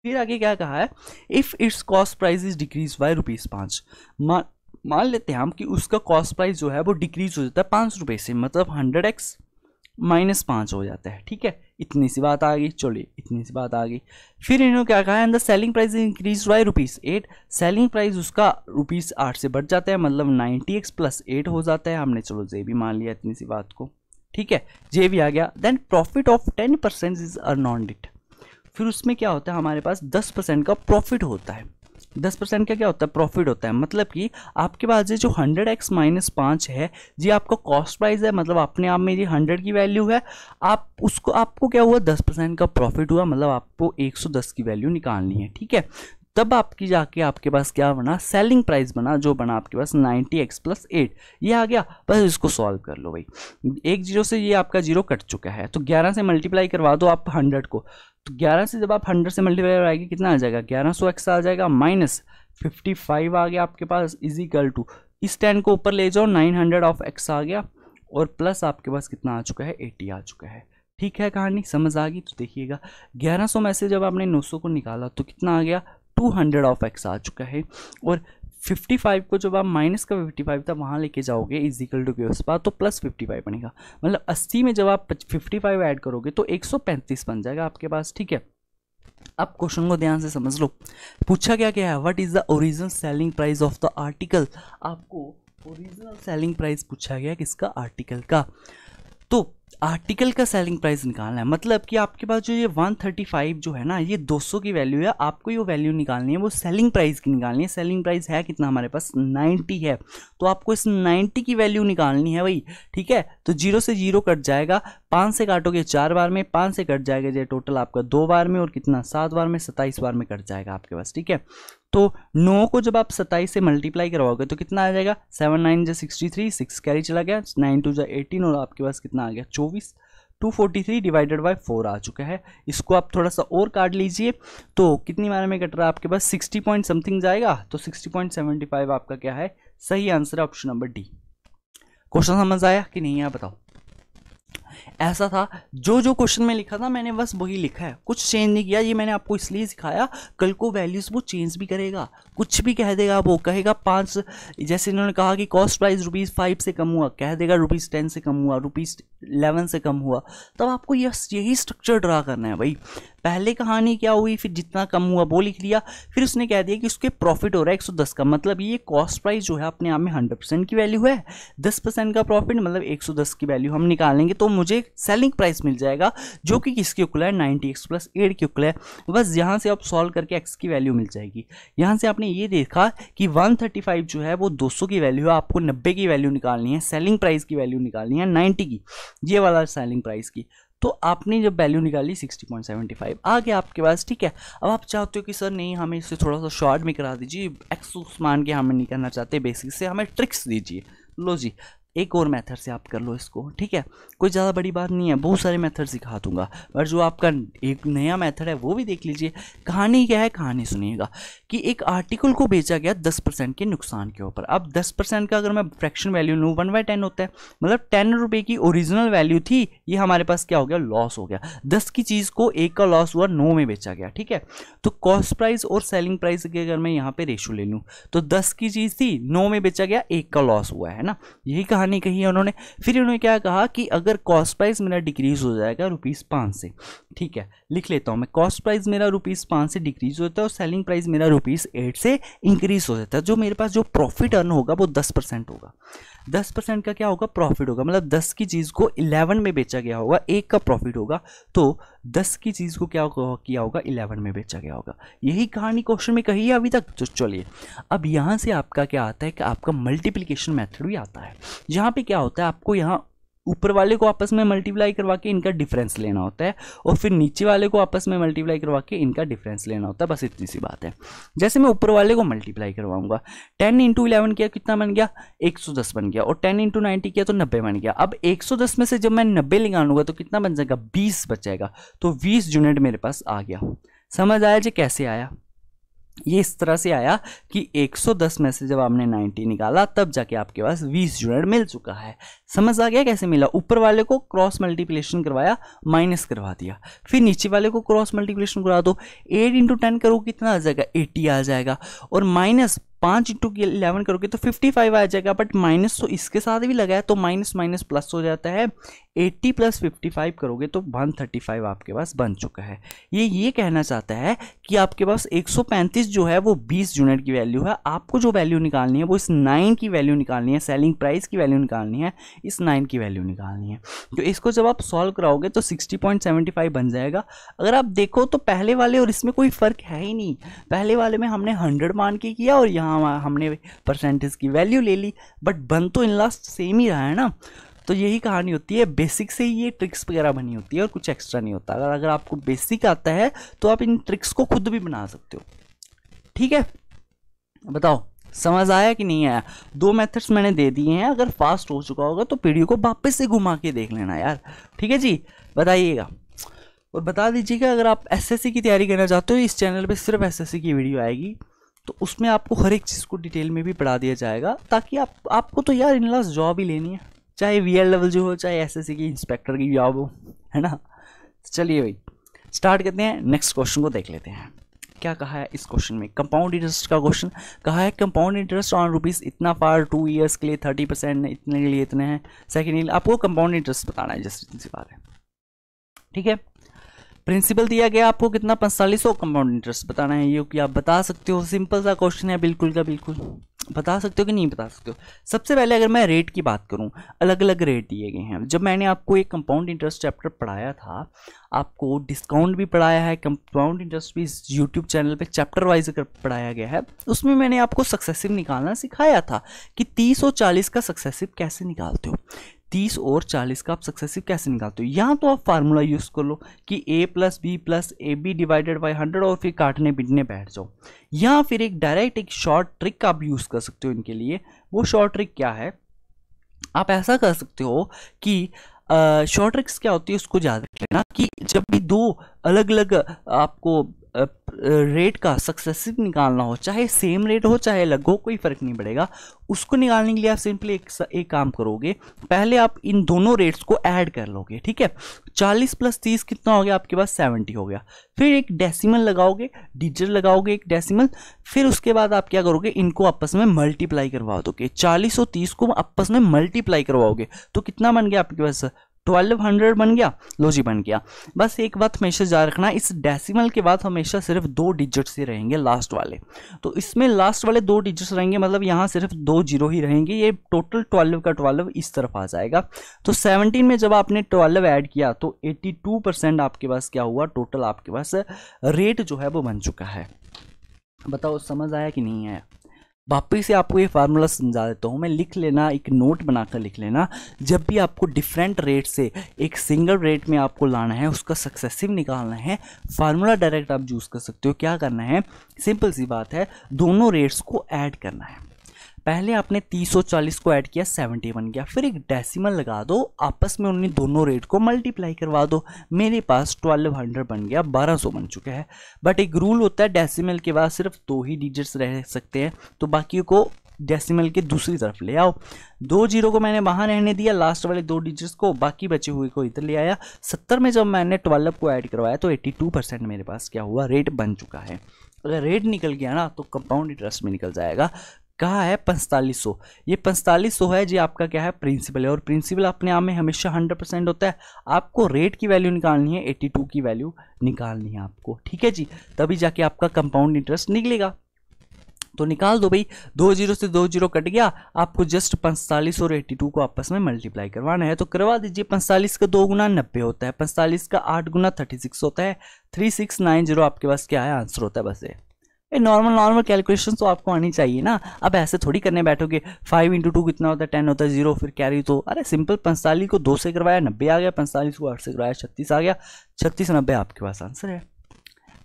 फिर आगे क्या कहा है, if its cost price is decrease by ₹5। मान लेते हैं हम कि उसका कॉस्ट प्राइस जो है वो डिक्रीज हो जाता है 5 रुपये से, मतलब 100x -5 हो जाता है। ठीक है, इतनी सी बात आ गई, चलिए इतनी सी बात आ गई। फिर इन्होंने क्या कहा है, the selling price increase by ₹8। Selling price उसका ₹8 से बढ़ जाता है, मतलब 90x + 8 हो जाता है। हमने चलो जे भी मान लिया इतनी सी बात को। ठीक है, ये भी आ गया। Then profit of 10% is earn on it. फिर उसमें क्या होता है, हमारे पास 10% का प्रॉफिट होता है। 10% का क्या होता है, प्रॉफिट होता है। मतलब कि आपके पास ये जो 100x माइनस 5 है, ये आपका कॉस्ट प्राइस है, मतलब अपने आप में ये 100 की वैल्यू है। आप उसको, आपको क्या हुआ, 10% का प्रॉफिट हुआ, मतलब आपको 110 की वैल्यू निकालनी है। ठीक है, तब आपकी जाके आपके पास क्या बना, सेलिंग प्राइस बना, जो बना आपके पास 90x प्लस 8। ये आ गया, बस इसको सॉल्व कर लो भाई। एक जीरो से ये आपका जीरो कट चुका है, तो 11 से मल्टीप्लाई करवा दो आप 100 को। तो 11 से जब आप 100 से मल्टीप्लाई कराएंगे कितना आ जाएगा, 1100x आ जाएगा, माइनस 55 आ गया आपके पास, इज इक्वल टू इस 10 को ऊपर ले जाओ, 900 ऑफ x आ गया, और प्लस आपके पास कितना आ चुका है, 80 आ चुका है। ठीक है, कहानी समझ आ गई। तो देखिएगा 1100 में से जब आपने 900 को निकाला तो कितना आ गया, 200 ऑफ x आ चुका है। और 55 को जब आप माइनस का 55 था वहाँ लेके जाओगे इज इक्वल टू के उस पास, तो प्लस 55 बनेगा। मतलब 80 में जब आप 55 ऐड करोगे तो 135 बन जाएगा आपके पास। ठीक है, अब क्वेश्चन को ध्यान से समझ लो। पूछा क्या क्या है, what is the original selling price of the article. आपको ओरिजिनल सेलिंग प्राइस पूछा गया किसका, आर्टिकल का। तो आर्टिकल का सेलिंग प्राइस निकालना है, मतलब कि आपके पास जो ये 135 जो है ना, ये 200 की वैल्यू है, आपको ये वैल्यू निकालनी है, वो सेलिंग प्राइस की निकालनी है। सेलिंग प्राइस है कितना हमारे पास, 90 है, तो आपको इस 90 की वैल्यू निकालनी है भाई। ठीक है, तो 0 से 0 कट जाएगा, 5 से काटोगे 4 बार में, 5 से कट जाएगा ये टोटल आपका 2 बार में, और कितना 7 बार में, 27 बार में कट जाएगा आपके पास। ठीक है, तो 9 को जब आप 27 से मल्टीप्लाई करवाओगे तो कितना आ जाएगा, 7 9 63, 6 कैरी चला गया, 9 2 18, और आपके पास कितना आ गया, 24। 243 डिवाइडेड बाय 4 आ चुका है। इसको आप थोड़ा सा और काट लीजिए, तो कितनी बार में कट रहा है आपके पास, 60 पॉइंट समथिंग जाएगा, तो 60.75 आपका क्या है, सही आंसर है ऑप्शन नंबर डी। क्वेश्चन समझ आया कि नहीं आया बताओ। ऐसा था, जो जो क्वेश्चन में लिखा था मैंने बस वही लिखा है, कुछ चेंज नहीं किया। ये मैंने आपको इसलिए सिखाया, कल को वैल्यूज वो चेंज भी करेगा, कुछ भी कह देगा, वो कहेगा 5, जैसे इन्होंने कहा कि कॉस्ट प्राइस ₹5 से कम हुआ, कह देगा ₹10 से कम हुआ, ₹11 से कम हुआ। तब आपको यही स्ट्रक्चर ड्रा करना है भाई। पहले कहानी क्या हुई, फिर जितना कम हुआ वो लिख लिया, फिर उसने कह दिया कि उसके प्रॉफिट हो रहा है 110 का, मतलब ये कॉस्ट प्राइस जो है अपने आप में 100% की वैल्यू है, 10% का प्रॉफिट मतलब 110 की वैल्यू हम निकालेंगे तो मुझे सेलिंग प्राइस मिल जाएगा, जो कि किसके इक्वल है, 90x प्लस 8 के इक्वल है। बस यहाँ से आप सॉल्व करके x की वैल्यू मिल जाएगी। यहाँ से आपने ये देखा कि 135 जो है वो 200 की वैल्यू है, आपको 90 की वैल्यू निकालनी है, सेलिंग प्राइस की वैल्यू निकालनी है 90 की, ये वाला सेलिंग प्राइस की। तो आपने जब वैल्यू निकाली 60.75 आ गया आपके पास। ठीक है, अब आप चाहते हो कि सर नहीं हमें इसे थोड़ा सा शॉर्ट में करा दीजिए, एक्स मान के हमें नहीं करना चाहते, बेसिक से हमें ट्रिक्स दीजिए। लो जी, एक और मेथड से आप कर लो इसको। ठीक है, कोई ज़्यादा बड़ी बात नहीं है, बहुत सारे मेथड सिखा दूंगा, पर जो आपका एक नया मेथड है वो भी देख लीजिए। कहानी क्या है, कहानी सुनिएगा कि एक आर्टिकल को बेचा गया 10% के नुकसान के ऊपर। अब 10% का अगर मैं फ्रैक्शन वैल्यू लूँ 1/10 होता है, मतलब 10 रुपये की ओरिजिनल वैल्यू थी, ये हमारे पास क्या हो गया, लॉस हो गया। 10 की चीज़ को 1 का लॉस हुआ, 9 में बेचा गया। ठीक है, तो कॉस्ट प्राइस और सेलिंग प्राइस की अगर मैं यहाँ पे रेशो ले लूँ तो 10 की चीज़ थी, 9 में बेचा गया, 1 का लॉस हुआ है ना, यही कहानी कही है उन्होंने। फिर उन्होंने क्या कहा कि अगर कॉस्ट प्राइस मेरा डिक्रीज हो जाएगा ₹5 से, ठीक है लिख लेता हूं मैं, कॉस्ट प्राइस मेरा ₹5 से डिक्रीज होता है और सेलिंग प्राइस मेरा ₹8 से इंक्रीज हो जाता है, जो मेरे पास जो प्रॉफिट अर्न होगा वो 10% होगा। 10% का क्या होगा, प्रॉफिट होगा, मतलब 10 की चीज़ को 11 में बेचा गया होगा, 1 का प्रॉफिट होगा, तो 10 की चीज़ को क्या किया होगा, 11 में बेचा गया होगा। यही कहानी क्वेश्चन में कही है अभी तक। तो चलिए अब यहाँ से आपका क्या आता है कि आपका मल्टीप्लिकेशन मेथड भी आता है। यहाँ पे क्या होता है, आपको यहाँ ऊपर वाले को आपस में मल्टीप्लाई करवा के इनका डिफरेंस लेना होता है, और फिर नीचे वाले को आपस में मल्टीप्लाई करवा के इनका डिफरेंस लेना होता है, बस इतनी सी बात है। जैसे मैं ऊपर वाले को मल्टीप्लाई करवाऊंगा, 10 × 11 किया कितना बन गया, 110 बन गया, और 10 × 90 किया तो 90 बन गया। अब 110 में से जब मैं 90 निकालूंगा तो कितना बन जाएगा, 20 बचेगा, तो 20 यूनिट मेरे पास आ गया। समझ आया जी कैसे आया, ये इस तरह से आया कि 110 में से जब आपने 90 निकाला तब जाके आपके पास 20 यूनिट मिल चुका है। समझ आ गया कैसे मिला, ऊपर वाले को क्रॉस मल्टीप्लिकेशन करवाया, माइनस करवा दिया, फिर नीचे वाले को क्रॉस मल्टीप्लिकेशन करवा दो, 8 × 10 करो कितना आ जाएगा, 80 आ जाएगा, और माइनस 5 इंटू 11 करोगे तो 55 आ जाएगा, बट माइनस तो इसके साथ भी लगा है तो माइनस माइनस प्लस हो जाता है। 80 प्लस 55 करोगे तो 135 आपके पास बन चुका है। ये कहना चाहता है कि आपके पास 135 जो है वो 20 यूनिट की वैल्यू है। आपको जो वैल्यू निकालनी है वो इस 9 की वैल्यू निकालनी है, सेलिंग प्राइस की वैल्यू निकालनी है, इस 9 की वैल्यू निकालनी है। तो इसको जब आप सॉल्व कराओगे तो 60.75 बन जाएगा। अगर आप देखो तो पहले वाले और इसमें कोई फ़र्क है ही नहीं। पहले वाले में हमने 100 मान के किया और यहाँ हमने परसेंटेज की वैल्यू ले ली, बट बन तो इन लास्ट सेम ही रहा है ना। तो यही कहानी होती है, बेसिक से ही ये ट्रिक्स वगैरह बनी होती है और कुछ एक्स्ट्रा नहीं होता। अगर आपको बेसिक आता है तो आप इन ट्रिक्स को खुद भी बना सकते हो। ठीक है, बताओ समझ आया कि नहीं आया? 2 मेथड्स मैंने दे दिए हैं, अगर फास्ट हो चुका होगा तो वीडियो को वापस से घुमा के देख लेना यार। ठीक है जी, बताइएगा और बता दीजिएगा अगर आप एसएससी की तैयारी करना चाहते हो, इस चैनल पे सिर्फ एसएससी की वीडियो आएगी, तो उसमें आपको हर एक चीज़ को डिटेल में भी पढ़ा दिया जाएगा, ताकि आपको तो यार इन लास्ट जॉब ही लेनी है, चाहे वीएल लेवल जो हो, चाहे एसएससी की इंस्पेक्टर की जॉब हो, है ना। चलिए भाई स्टार्ट करते हैं, नेक्स्ट क्वेश्चन को देख लेते हैं। क्या कहा है इस क्वेश्चन में? कंपाउंड इंटरेस्ट का क्वेश्चन कहा है। कंपाउंड इंटरेस्ट ऑन रुपीज़ इतना फार 2 ईयर्स के लिए 30%, इतने के लिए इतने हैं। सेकेंड आपको कंपाउंड इंटरेस्ट बताना है, जैसे इतनी सी बात है। ठीक है, प्रिंसिपल दिया गया आपको कितना, 4500 कंपाउंड इंटरेस्ट बताना है। ये कि आप बता सकते हो, सिंपल सा क्वेश्चन है, बिल्कुल का बिल्कुल बता सकते हो कि नहीं बता सकते हो। सबसे पहले अगर मैं रेट की बात करूं, अलग अलग रेट दिए गए हैं। जब मैंने आपको एक कंपाउंड इंटरेस्ट चैप्टर पढ़ाया था, आपको डिस्काउंट भी पढ़ाया है, कंपाउंड इंटरेस्ट भी यूट्यूब चैनल पे चैप्टर वाइज पढ़ाया गया है, उसमें मैंने आपको सक्सेसिव निकालना सिखाया था कि 30 और 40 का सक्सेसिव कैसे निकालते हो। 30 और 40 का आप सक्सेसिव कैसे निकालते हो? यहाँ तो आप फार्मूला यूज़ कर लो कि a plus B plus A B divided by 100 और फिर काटने पीटने बैठ जाओ। या फिर एक डायरेक्ट एक शॉर्ट ट्रिक आप यूज़ कर सकते हो इनके लिए। वो शॉर्ट ट्रिक क्या है? आप ऐसा कर सकते हो कि शॉर्ट ट्रिक्स क्या होती है उसको याद रख लेना कि जब भी 2 अलग अलग आपको रेट का सक्सेसिव निकालना हो, चाहे सेम रेट हो चाहे अलग हो, कोई फर्क नहीं पड़ेगा। उसको निकालने के लिए आप सिंपली एक काम करोगे, पहले आप इन दोनों रेट्स को ऐड कर लोगे। ठीक है, 40 प्लस 30 कितना हो गया आपके पास? 70 हो गया। फिर एक डेसिमल लगाओगे, डिजिट लगाओगे एक डेसिमल, फिर उसके बाद आप क्या करोगे, इनको आपस में मल्टीप्लाई करवा दोगे। 40 और 30 को आपस में मल्टीप्लाई करवाओगे तो कितना बन गया आपके पास? 1200 बन गया। लो जी बन गया। बस एक बात हमेशा याद रखना, इस डेसिमल के बाद हमेशा सिर्फ 2 डिजिट से रहेंगे लास्ट वाले। तो इसमें लास्ट वाले 2 डिजिट्स रहेंगे, मतलब यहाँ सिर्फ 2 जीरो ही रहेंगे। ये टोटल 12 का 12 इस तरफ आ जाएगा। तो 17 में जब आपने 12 ऐड किया तो 82% आपके पास क्या हुआ? टोटल आपके पास रेट जो है वो बन चुका है। बताओ समझ आया कि नहीं आया? वापिस से आपको ये फार्मूला समझा देता हूँ मैं, लिख लेना, एक नोट बनाकर लिख लेना। जब भी आपको डिफरेंट रेट से एक सिंगल रेट में आपको लाना है, उसका सक्सेसिव निकालना है, फार्मूला डायरेक्ट आप यूज़ कर सकते हो। क्या करना है? सिंपल सी बात है, दोनों रेट्स को ऐड करना है। पहले आपने 30 और 40 को ऐड किया, 70 बन गया। फिर एक डेसिमल लगा दो, आपस में उन्हें दोनों रेट को मल्टीप्लाई करवा दो। मेरे पास 1200 बन गया, 1200 बन चुका है। बट एक रूल होता है, डेसिमल के बाद सिर्फ 2 ही डिजिट्स रह सकते हैं, तो बाकी को डेसिमल के दूसरी तरफ ले आओ। 2 जीरो को मैंने वहाँ रहने दिया, लास्ट वाले 2 डिजिट्स को, बाकी बचे हुए को इधर ले आया। 70 में जब मैंने 12 को ऐड करवाया तो 82% मेरे पास क्या हुआ? रेट बन चुका है। अगर रेट निकल गया ना तो कंपाउंड इंटरेस्ट में निकल जाएगा। कहा है 4500, ये 4500 है जी आपका क्या है? प्रिंसिपल है। और प्रिंसिपल अपने आप में हमेशा 100% होता है। आपको रेट की वैल्यू निकालनी है, 82 की वैल्यू निकालनी है आपको। ठीक है जी, तभी जाके आपका कंपाउंड इंटरेस्ट निकलेगा। तो निकाल दो भाई, 2 जीरो से 2 जीरो कट गया। आपको जस्ट 45 और 82 को आपस में मल्टीप्लाई करवाना है, तो करवा दीजिए। 45 का 2 गुना 90 होता है, 45 का 8 गुना 36 होता है। 3690 आपके पास क्या है? आंसर होता है। बस ये नॉर्मल कैलकुलेशन तो आपको आनी चाहिए ना। अब ऐसे थोड़ी करने बैठोगे 5 इंटू 2 कितना होता है? 10 होता है, 0 फिर कैरी। तो अरे सिंपल, 45 को 2 से करवाया 90 आ गया, 45 को 8 से करवाया 36 आ गया। 3690 आपके पास आंसर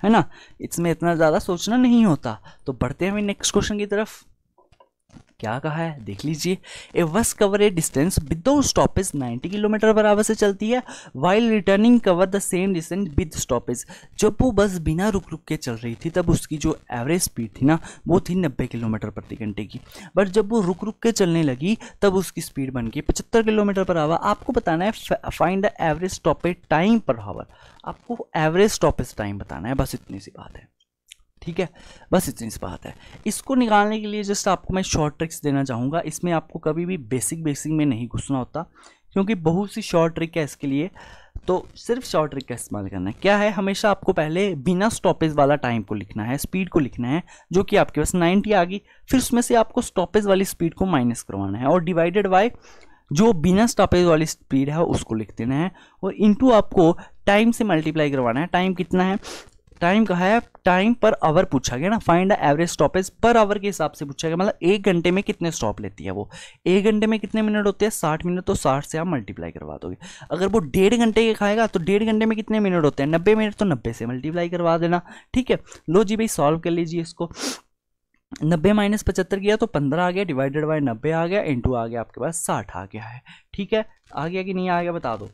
है ना। इसमें इतना ज़्यादा सोचना नहीं होता। तो बढ़ते हैं नेक्स्ट क्वेश्चन की तरफ। क्या कहा है देख लीजिए। ए बस कवर ए distance without stoppage 90 kilometre per hour से चलती है, while returning cover the same distance with stoppage. जब वो बस बिना रुक रुक के चल रही थी तब उसकी जो एवरेज स्पीड थी ना वो थी 90 किलोमीटर प्रति घंटे की। बट जब वो रुक रुक के चलने लगी तब उसकी स्पीड बन गई 75 किलोमीटर पर आवर। आपको बताना है find the average stoppage time per hour. आपको एवरेज स्टॉपेज टाइम बताना है, बस इतनी सी बात है। ठीक है, बस इतनी सी बात है। इसको निकालने के लिए जस्ट आपको मैं शॉर्ट ट्रिक्स देना चाहूँगा। इसमें आपको कभी भी बेसिक में नहीं घुसना होता, क्योंकि बहुत सी शॉर्ट ट्रिक है इसके लिए, तो सिर्फ शॉर्ट ट्रिक का इस्तेमाल करना है। क्या है, हमेशा आपको पहले बिना स्टॉपेज वाला टाइम को लिखना है, स्पीड को लिखना है, जो कि आपके पास 90 आ गई। फिर उसमें से आपको स्टॉपेज वाली स्पीड को माइनस करवाना है और डिवाइडेड बाय जो बिना स्टॉपेज वाली स्पीड है उसको लिख देना है, और इनटू आपको टाइम से मल्टीप्लाई करवाना है। टाइम कितना है, टाइम कहा है, टाइम पर आवर पूछा गया ना, find the average stoppage per hour के हिसाब से पूछा गया, मतलब 1 घंटे में कितने स्टॉप लेती है वो। 1 घंटे में कितने मिनट होते हैं, 60 मिनट, तो 60 से आप मल्टीप्लाई करवा दोगे। अगर वो 1.5 घंटे के खाएगा तो 1.5 घंटे में कितने मिनट होते हैं, 90 मिनट, तो 90 से मल्टीप्लाई करवा देना। ठीक है, लो जी भाई सॉल्व कर लीजिए इसको। 90 माइनस 75 किया तो 15 आ गया, डिवाइडेड बाय 90 आ गया, इंटू आ गया आपके पास 60 आ गया है। ठीक है, आ गया कि नहीं आ गया बता दो।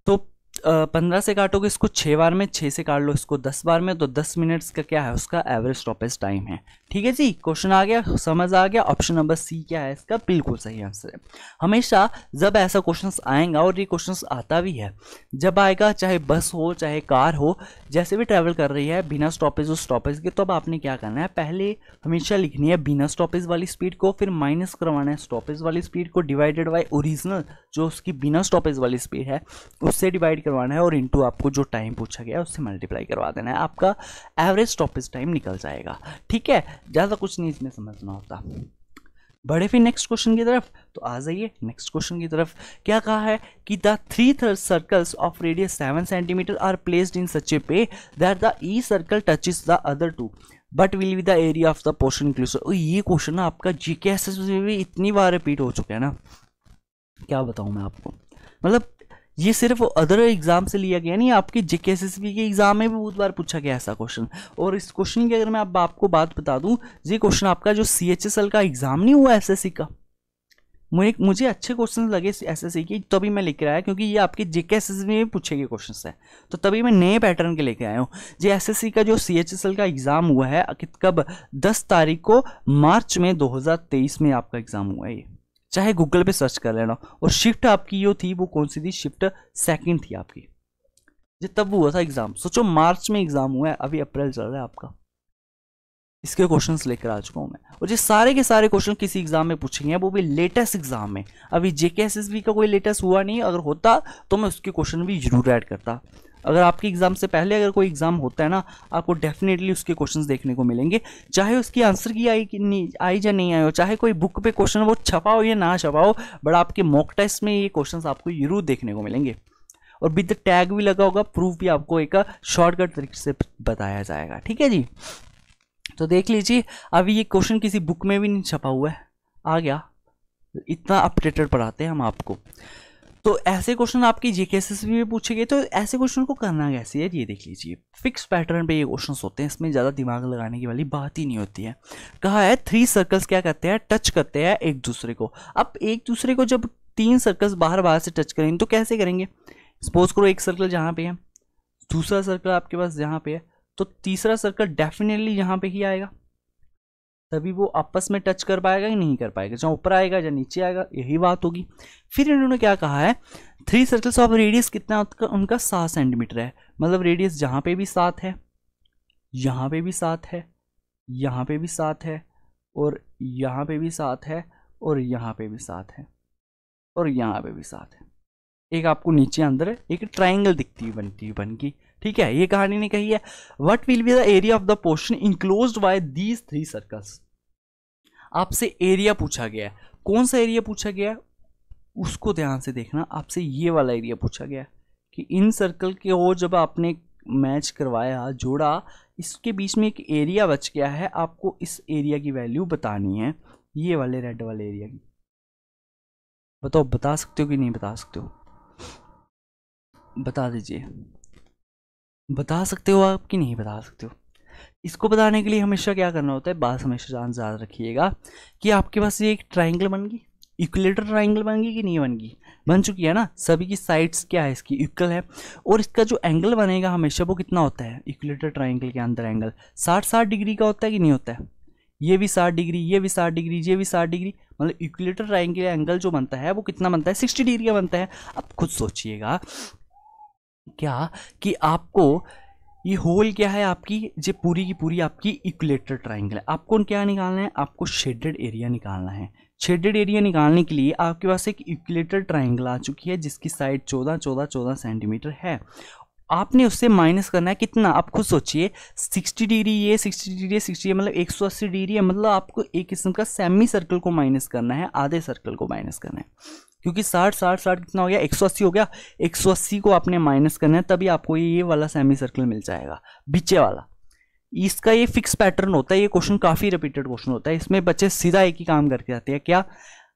तो 15 से काटोगे इसको 6 बार में, 6 से काट लो इसको 10 बार में, तो 10 मिनट्स का क्या है उसका एवरेज स्टॉपेज टाइम है। ठीक है जी, क्वेश्चन आ गया, समझ आ गया। ऑप्शन नंबर सी क्या है इसका बिल्कुल सही आंसर है। हमेशा जब ऐसा क्वेश्चंस आएगा, और ये क्वेश्चंस आता भी है, जब आएगा चाहे बस हो चाहे कार हो, जैसे भी ट्रैवल कर रही है बिना स्टॉपेज और स्टॉपेज के, तो अब आपने क्या करना है, पहले हमेशा लिखनी है बिना स्टॉपेज वाली स्पीड को, फिर माइनस करवाना है स्टॉपेज वाली स्पीड को, डिवाइडेड बाय ओरिजिनल जो उसकी बिना स्टॉपेज वाली स्पीड है उससे डिवाइड करवाना है, और इनटू आपको जो टाइम पूछा गया है उससे मल्टीप्लाई करवा देना है, आपका एवरेज स्टॉपेज टाइम निकल जाएगा। ठीक है, ज़्यादा कुछ नहीं इसमें समझना होता। बढ़े फिर नेक्स्ट क्वेश्चन की तरफ, तो आ जाइए नेक्स्ट क्वेश्चन की तरफ। क्या कहा है कि the 3 circles of radius 7 centimetre are placed in such a way that the E circle touches the other 2 but will be the area of the portion inclusive. ये क्वेश्चन ना आपका जीके एसएस में भी इतनी बार रिपीट हो चुका है ना, क्या बताऊं मैं आपको। मतलब ये सिर्फ अदर एग्जाम से लिया गया नहीं, आपके जेकेएसएसबी के एग्जाम में भी बहुत बार पूछा गया ऐसा क्वेश्चन। और इस क्वेश्चन की अगर मैं अब आपको बात बता दूं, ये क्वेश्चन आपका जो सीएचएसएल का एग्जाम नहीं हुआ एसएससी का, मुझे अच्छे क्वेश्चन लगे एसएससी के, तभी मैं लेकर आया, क्योंकि ये आपके जेकेएसएसबी में भी पूछे गए क्वेश्चन है, तो तभी मैं नए पैटर्न के लेके आया हूँ। जे एसएससी का जो सीएचएसएल का एग्जाम हुआ है कब, 10 तारीख को मार्च में 2023 में आपका एग्जाम हुआ है ये, चाहे गूगल पे सर्च कर लेना। और शिफ्ट आपकी जो थी वो कौन सी थी, शिफ्ट 2 थी आपकी, ये तब हुआ था एग्जाम। सोचो मार्च में एग्जाम हुआ है, अभी अप्रैल चल रहा है आपका। इसके क्वेश्चंस लेकर आ चुका हूं मैं, और ये सारे के सारे क्वेश्चन किसी एग्जाम में पूछेंगे, वो भी लेटेस्ट एग्जाम में। अभी जेकेएसएसबी का कोई लेटेस्ट हुआ नहीं, अगर होता तो मैं उसके क्वेश्चन भी जरूर ऐड करता। अगर आपके एग्जाम से पहले अगर कोई एग्जाम होता है ना, आपको डेफिनेटली उसके क्वेश्चंस देखने को मिलेंगे, चाहे उसकी आंसर की आई कि नहीं आई या नहीं आई हो, चाहे कोई बुक पे क्वेश्चन वो छपा हो या ना छपा हो, बट आपके मॉक टेस्ट में ये क्वेश्चंस आपको जरूर देखने को मिलेंगे। और विद टैग भी लगा होगा, प्रूफ भी आपको एक शॉर्टकट तरीके से बताया जाएगा। ठीक है जी, तो देख लीजिए, अभी ये क्वेश्चन किसी बुक में भी नहीं छपा हुआ है, आ गया, इतना अपडेटेड पढ़ाते हैं हम आपको। तो ऐसे क्वेश्चन आपकी जेकेएसएसबी में पूछे गए, तो ऐसे क्वेश्चन को करना कैसे है ये देख लीजिए। फिक्स पैटर्न पे ये क्वेश्चंस होते हैं, इसमें ज़्यादा दिमाग लगाने की वाली बात ही नहीं होती है। कहा है 3 सर्कल्स क्या करते हैं, टच करते हैं एक दूसरे को। अब एक दूसरे को जब 3 सर्कल्स बाहर से टच करेंगे तो कैसे करेंगे, सपोज करो एक सर्कल जहाँ पे है, दूसरा सर्कल आपके पास जहाँ पे है, तो तीसरा सर्कल डेफिनेटली यहाँ पे ही आएगा, तभी वो आपस में टच कर पाएगा या नहीं कर पाएगा, चाहे ऊपर आएगा या नीचे आएगा, यही बात होगी। फिर इन्होंने क्या कहा है, 3 सर्कल्स ऑफ रेडियस कितना उनका 7 सेंटीमीटर है, मतलब रेडियस जहाँ पे भी 7 है, यहाँ पे भी 7 है, यहाँ पे भी 7 है, और यहाँ पे भी 7 है, और यहाँ पे भी 7 है, और यहाँ पे भी 7 है। एक आपको नीचे अंदर एक ट्राइंगल दिखती है बन की। ठीक है, ये कहानी ने कही है, what will be the area of the portion enclosed by these 3 circles. आपसे एरिया पूछा गया है, कौन सा एरिया पूछा गया है उसको ध्यान से देखना। आपसे ये वाला एरिया पूछा गया है कि इन सर्कल के वो जब आपने मैच करवाया, जोड़ा, इसके बीच में एक एरिया बच गया है, आपको इस एरिया की वैल्यू बतानी है, ये वाले रेड वाले एरिया की। बताओ बता सकते हो कि नहीं बता सकते हो, बता दीजिए, बता सकते हो आप कि नहीं बता सकते हो। इसको बताने के लिए हमेशा क्या करना होता है, बात हमेशा याद रखिएगा कि आपके पास ये एक ट्राइंगल बन गई, इक्विलेटर ट्राइंगल बन गई कि नहीं बन गई, बन चुकी है ना। सभी की साइड्स क्या है इसकी, इक्वल है, और इसका जो एंगल बनेगा हमेशा वो कितना होता है, इक्विलेटर ट्राइंगल के अंदर एंगल 60 डिग्री का होता है कि नहीं होता है। ये भी 60 डिग्री, ये भी 60 डिग्री, ये भी 60 डिग्री, मतलब इक्विलेटर ट्राइंगल एंगल जो बनता है वो कितना बनता है, 60 डिग्री का बनता है। अब खुद सोचिएगा क्या कि आपको ये होल क्या है आपकी, ये पूरी की पूरी आपकी इक्विलेटरल ट्राइंगल है। आपको क्या निकालना है, आपको शेडेड एरिया निकालना है। शेडेड एरिया निकालने के लिए आपके पास एक इक्विलेटरल ट्राइंगल आ चुकी है जिसकी साइड 14 सेंटीमीटर है। आपने उससे माइनस करना है कितना, आप खुद सोचिए, 60 डिग्री ये, 60 डिग्री 60, मतलब 180 डिग्री है। मतलब आपको एक किस्म का सेमी सर्कल को माइनस करना है, आधे सर्कल को माइनस करना है, क्योंकि 60 कितना हो गया, 180 हो गया। 180 को आपने माइनस करना है, तभी आपको ये वाला सेमी सर्कल मिल जाएगा, बीचे वाला। इसका ये फिक्स पैटर्न होता है, ये क्वेश्चन काफ़ी रिपीटेड क्वेश्चन होता है। इसमें बच्चे सीधा एक ही काम करके आते हैं, क्या,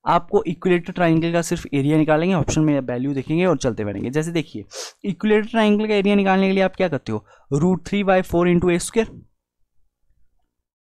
आपको इक्विलेटरल ट्राइंगल का सिर्फ एरिया निकालेंगे, ऑप्शन में वैल्यू देखेंगे और चलते बढ़ेंगे। जैसे देखिए, इक्विलेटरल ट्राइंगल का एरिया निकालने के लिए आप क्या करते हो, √3/4 इंटू ए स्क्वायर,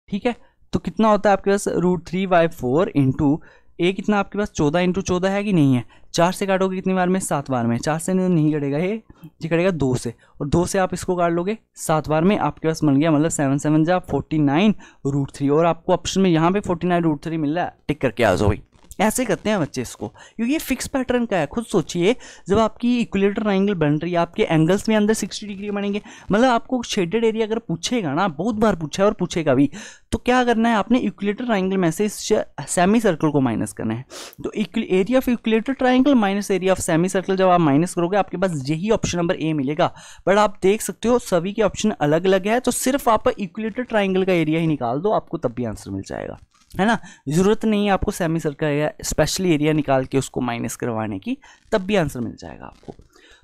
ठीक है। तो कितना होता है आपके पास, √3/4 इंटू ए, कितना आपके पास 14 इंटू 14 है कि नहीं है। 4 से काटोगे कितनी बार में, 7 बार में। 4 से नहीं कटेगा ये कटेगा 2 से, और 2 से आप इसको काट लोगे 7 बार में, आपके पास मिल गया, मतलब 7 7 जा 49√3, और आपको ऑप्शन में यहाँ पे 49√3 मिल रहा है, टिक करके आ जाओ भाई। ऐसे करते हैं बच्चे इसको, क्योंकि ये फिक्स पैटर्न का है। खुद सोचिए, जब आपकी इक्विलेटरल ट्राइंगल बन रही है, आपके एंगल्स में अंदर 60 डिग्री बनेंगे। मतलब आपको शेडेड एरिया अगर पूछेगा ना, बहुत बार पूछा है और पूछेगा भी, तो क्या करना है, आपने इक्विलेटरल ट्राइंगल में से सेमी सर्कल को माइनस करना है। तो area of equilateral triangle minus area of semi circle, जब आप माइनस करोगे आपके पास यही ऑप्शन नंबर ए मिलेगा। बट आप देख सकते हो सभी के ऑप्शन अलग अलग है, तो सिर्फ आप इक्विलेटरल ट्राइंगल का एरिया ही निकाल दो, आपको तब भी आंसर मिल जाएगा, है ना। जरूरत नहीं है आपको सेमी सर्कल या स्पेशली एरिया निकाल के उसको माइनस करवाने की, तब भी आंसर मिल जाएगा आपको।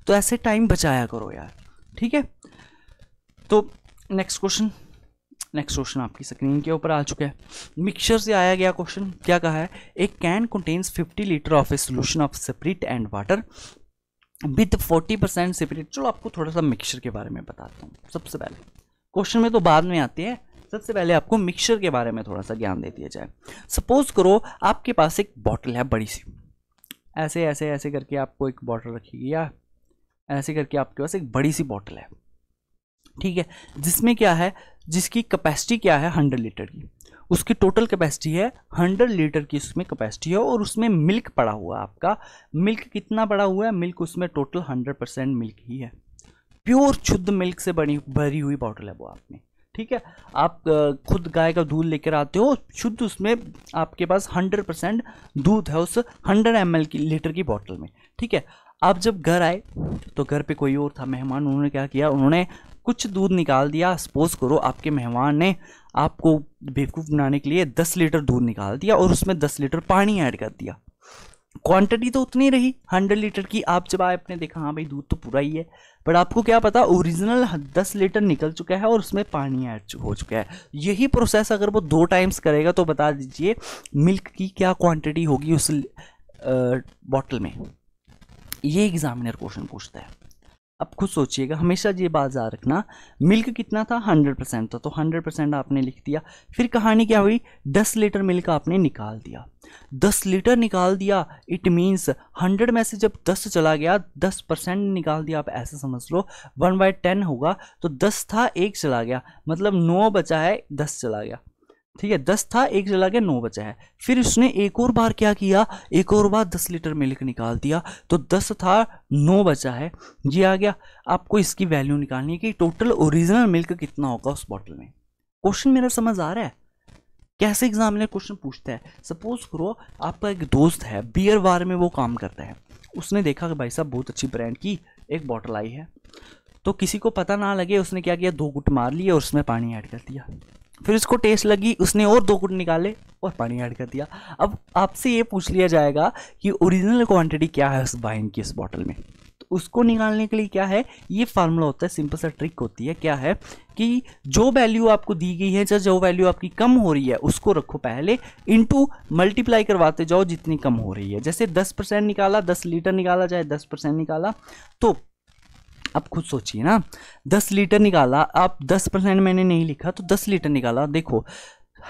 तो ऐसे टाइम बचाया करो यार, ठीक है। तो नेक्स्ट क्वेश्चन आपकी स्क्रीन के ऊपर आ चुका है। मिक्सचर से आया गया क्वेश्चन, क्या कहा है, a can contains 50 litre of a solution of spirit and water with 40% spirit. चलो आपको थोड़ा सा मिक्सचर के बारे में बताता हूँ। सबसे पहले क्वेश्चन में तो बाद में आते हैं, सबसे पहले आपको मिक्सचर के बारे में थोड़ा सा ज्ञान दे दिया जाए। सपोज करो आपके पास एक बॉटल है बड़ी सी, ऐसे ऐसे ऐसे करके आपको एक बॉटल रखी, या ऐसे करके आपके पास एक बड़ी सी बॉटल है, ठीक है, जिसमें क्या है, जिसकी कैपेसिटी क्या है 100 लीटर की। उसकी टोटल कैपेसिटी है 100 लीटर की, उसमें कैपेसिटी है, और उसमें मिल्क पड़ा हुआ है। आपका मिल्क कितना पड़ा हुआ है, मिल्क उसमें टोटल 100% मिल्क ही है, प्योर शुद्ध मिल्क से भरी हुई बॉटल है वो आपने, ठीक है। आप खुद गाय का दूध लेकर आते हो शुद्ध, उसमें आपके पास 100% दूध है उस 100 ml की लीटर की बॉटल में, ठीक है। आप जब घर आए तो घर पे कोई और था मेहमान, उन्होंने क्या किया, उन्होंने कुछ दूध निकाल दिया। सपोज करो आपके मेहमान ने आपको बेवकूफ़ बनाने के लिए 10 लीटर दूध निकाल दिया और उसमें 10 लीटर पानी ऐड कर दिया। क्वांटिटी तो उतनी रही 100 लीटर की। आप जब आए आपने देखा हाँ भाई दूध तो पूरा ही है, बट आपको क्या पता ओरिजिनल 10 लीटर निकल चुका है और उसमें पानी ऐड हो चुका है। यही प्रोसेस अगर वो 2 टाइम्स करेगा तो बता दीजिए मिल्क की क्या क्वांटिटी होगी उस बॉटल में। ये एग्जामिनर क्वेश्चन पूछता है। अब खुद सोचिएगा, हमेशा ये बात याद रखना, मिल्क कितना था 100% था, तो 100% आपने लिख दिया। फिर कहानी क्या हुई, 10 लीटर मिल्क आपने निकाल दिया, 10 लीटर निकाल दिया, इट मीन्स 100 में से जब 10 चला गया 10% निकाल दिया। आप ऐसे समझ लो 1/10 होगा, तो 10 था 1 चला गया, मतलब 9 बचा है, 10 चला गया, ठीक है। 10 था 1 चला गया, 9 बचा है। फिर उसने एक और बार क्या किया, एक और बार 10 लीटर मिल्क निकाल दिया, तो 10 था 9 बचा है, ये आ गया। आपको इसकी वैल्यू निकालनी है कि टोटल ओरिजिनल मिल्क कितना होगा उस बॉटल में। क्वेश्चन मेरा समझ आ रहा है कैसे एग्जामिनर क्वेश्चन पूछता है। सपोज करो आपका एक दोस्त है, बियर बार में वो काम करता है, उसने देखा कि भाई साहब बहुत अच्छी ब्रांड की एक बॉटल आई है, तो किसी को पता ना लगे उसने क्या किया, 2 घुट मार लिए और उसमें पानी ऐड कर दिया। फिर उसको टेस्ट लगी, उसने और 2 घुट निकाले और पानी ऐड कर दिया। अब आपसे ये पूछ लिया जाएगा कि ओरिजिनल क्वांटिटी क्या है उस वाइन की इस बॉटल में, तो उसको निकालने के लिए क्या है, ये फार्मूला होता है, सिंपल सा ट्रिक होती है। क्या है कि जो वैल्यू आपको दी गई है, जो वैल्यू आपकी कम हो रही है उसको रखो पहले, इनटू मल्टीप्लाई करवाते जाओ जितनी कम हो रही है। जैसे 10% निकाला, 10 लीटर निकाला, चाहे 10% निकाला, तो अब खुद सोचिए ना, 10 लीटर निकाला, आप 10% मैंने नहीं लिखा, तो 10 लीटर निकाला, देखो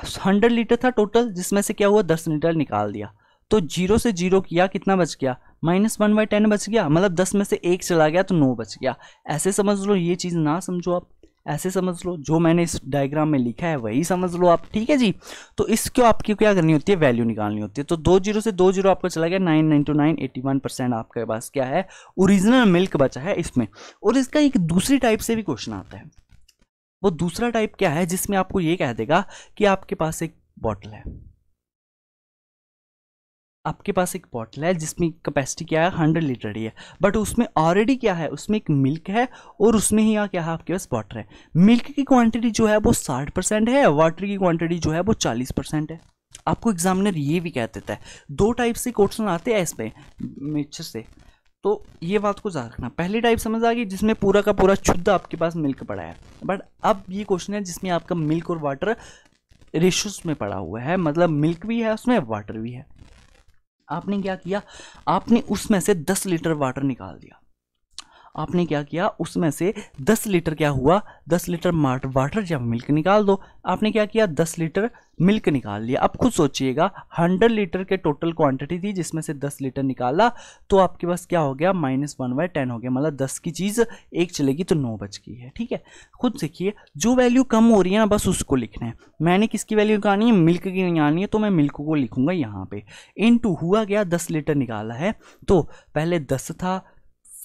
100 लीटर था टोटल, जिसमें से क्या हुआ 10 लीटर निकाल दिया, तो 0 से 0 किया, कितना बच गया, -1/10 बच गया, मतलब 10 में से 1 चला गया तो 9 बच गया। ऐसे समझ लो, ये चीज़ ना समझो आप, ऐसे समझ लो, जो मैंने इस डायग्राम में लिखा है वही समझ लो आप, ठीक है जी। तो इसको आपकी क्या करनी होती है, वैल्यू निकालनी होती है। तो 2 0 से 2 0 आपको चला गया, 9 9 to 9 81% आपके पास क्या है, ओरिजिनल मिल्क बचा है इसमें। और इसका एक दूसरी टाइप से भी क्वेश्चन आता है, वो दूसरा टाइप क्या है जिसमें आपको ये कह देगा कि आपके पास एक बॉटल है, आपके पास एक बॉटल है जिसमें कैपेसिटी क्या है 100 लीटर ही है, बट उसमें ऑलरेडी क्या है, उसमें एक मिल्क है और उसमें ही क्या है आपके पास वाटर है। मिल्क की क्वांटिटी जो है वो 60% है, वाटर की क्वांटिटी जो है वो 40% है। आपको एग्जामिनर ये भी कह देता है। दो टाइप से क्वेश्चन आते हैं इसमें मिक्सचर से, तो ये बात को याद रखना। पहली टाइप समझ आ गई जिसमें पूरा का पूरा शुद्ध आपके पास मिल्क पड़ा है, बट अब ये क्वेश्चन है जिसमें आपका मिल्क और वाटर रेशियोज में पड़ा हुआ है, मतलब मिल्क भी है उसमें वाटर भी है। आपने क्या किया, आपने उसमें से 10 लीटर वाटर निकाल दिया। आपने क्या किया, उसमें से 10 लीटर क्या हुआ, 10 लीटर वाटर या मिल्क निकाल दो। आपने क्या किया, 10 लीटर मिल्क निकाल लिया। अब खुद सोचिएगा 100 लीटर के टोटल क्वांटिटी थी जिसमें से 10 लीटर निकाला, तो आपके पास क्या हो गया, -1/10 हो गया। मतलब 10 की चीज़ एक चलेगी तो 9 बच गई है। ठीक है, खुद देखिए जो वैल्यू कम हो रही है ना बस उसको लिखना है। मैंने किसकी वैल्यू निकालनी है, मिल्क की निकालनी है, तो मैं मिल्क को लिखूंगा यहाँ पे। इनटू हुआ गया 10 लीटर निकाला है, तो पहले 10 था,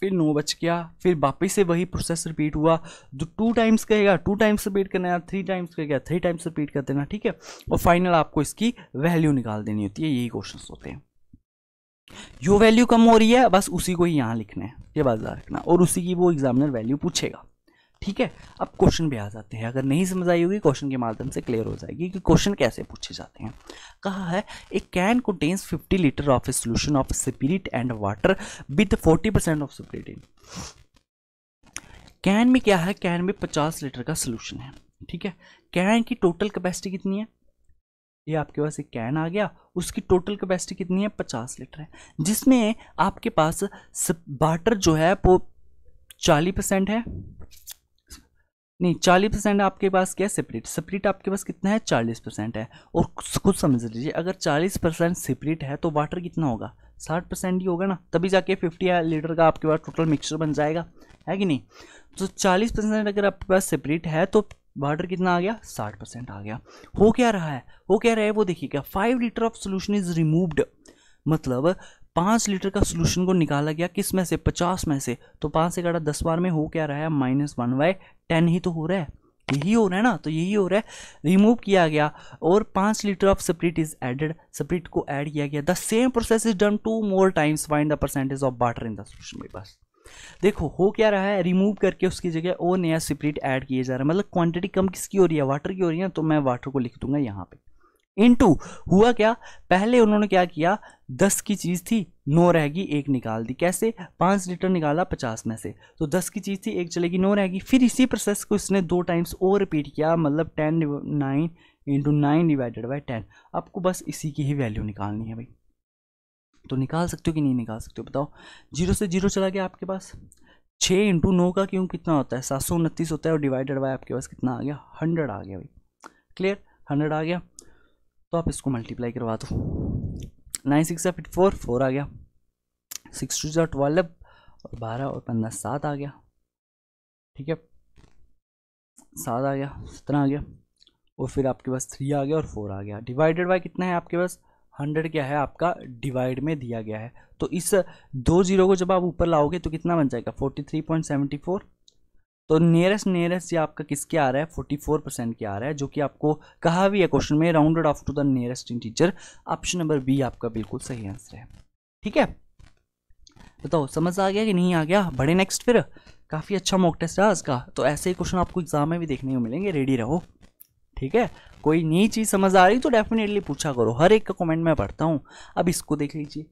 फिर 9 बच गया, फिर वापस से वही प्रोसेस रिपीट हुआ। जो 2 टाइम्स कहेगा 2 टाइम्स रिपीट करना है, 3 टाइम्स कहेगा 3 टाइम्स रिपीट कर देना। ठीक है, और फाइनल आपको इसकी वैल्यू निकाल देनी होती है। यही क्वेश्चन होते हैं। जो वैल्यू कम हो रही है बस उसी को ही यहाँ लिखना है, ये बात याद रखना, और उसी की वो एग्जामिनर वैल्यू पूछेगा। ठीक है, अब क्वेश्चन पे आ जाते हैं। अगर नहीं समझ आई होगी क्वेश्चन के माध्यम से क्लियर हो जाएगी कि क्वेश्चन कैसे पूछे जाते हैं। कहा है a can contains 50 litre of a solution of spirit and water with 40% of spirit in. Can में क्या है, कैन में 50 लीटर का सोल्यूशन है। ठीक है, कैन की टोटल कैपेसिटी कितनी है, ये आपके पास एक कैन आ गया, उसकी टोटल कैपेसिटी कितनी है, 50 लीटर है, जिसमें आपके पास वाटर जो है वो 40% है, नहीं 40% आपके पास क्या है, स्पिरिट आपके पास कितना है, 40% है। और खुद समझ लीजिए अगर 40% स्पिरिट है तो वाटर कितना होगा, 60% ही होगा ना, तभी जाके 50 लीटर का आपके पास टोटल मिक्सचर बन जाएगा, है कि नहीं। तो 40% अगर आपके पास स्पिरिट है तो वाटर कितना आ गया, 60% आ गया। हो क्या रहा है, हो क्या रहा है वो देखिएगा, 5 litre of solution is removed, मतलब 5 लीटर का सोल्यूशन को निकाला गया किस में से, 50 में से। तो 5 से काटा 10 बार में हो क्या रहा है, -1/10 ही तो हो रहा है, यही हो रहा है ना, तो यही हो रहा है, रिमूव किया गया और 5 litre of spirit is added, spirit को ऐड किया गया। The same process is done 2 more times, find the percentage of water in the solution. भाई बस देखो हो क्या रहा है, रिमूव करके उसकी जगह और नया स्पिरिट ऐड किया जा रहा है, मतलब क्वांटिटी कम किसकी हो रही है, वाटर की हो रही है, तो मैं वाटर को लिख दूंगा यहाँ पे। इनटू हुआ क्या, पहले उन्होंने क्या किया, 10 की चीज थी 9 रहेगी, एक निकाल दी, कैसे, 5 लीटर निकाला 50 में से, तो 10 की चीज थी एक चलेगी 9 रहेगी। फिर इसी प्रोसेस को इसने 2 टाइम्स और रिपीट किया, मतलब 9 × 9/10। आपको बस इसी की ही वैल्यू निकालनी है भाई, तो निकाल सकते हो कि नहीं निकाल सकते हो बताओ। 0 से 0 चला गया आपके पास, 6 × 9 का क्यों कितना होता है, 729 होता है, और डिवाइडेड बाय आपके पास कितना आ गया, 100 आ गया भाई। क्लियर, 100 आ गया, तो आप इसको मल्टीप्लाई करवा दो, 9 × 6 = 54, 4 आ गया, 6 × 2 = 12, और 12 और 15 7 आ गया। ठीक है, 7 आ गया, 17 आ गया, और फिर आपके पास 3 आ गया और 4 आ गया। डिवाइडेड बाय कितना है आपके पास, 100 क्या है आपका डिवाइड में दिया गया है, तो इस 2 0 को जब आप ऊपर लाओगे तो कितना बन जाएगा, 43.74। तो नियरेस्ट ये आपका किसके आ रहा है, 44% के आ रहा है, जो कि आपको कहा भी है क्वेश्चन में, rounded off to the nearest integer. Option number B आपका बिल्कुल सही आंसर है। ठीक है, बताओ समझ आ गया कि नहीं आ गया, बड़े नेक्स्ट फिर। काफ़ी अच्छा मॉक टेस्ट है आज का, तो ऐसे ही क्वेश्चन आपको एग्जाम में भी देखने को मिलेंगे, रेडी रहो। ठीक है, कोई नई चीज़ समझ आ रही तो डेफिनेटली पूछा करो, हर एक का कमेंट मैं पढ़ता हूँ। अब इसको देख लीजिए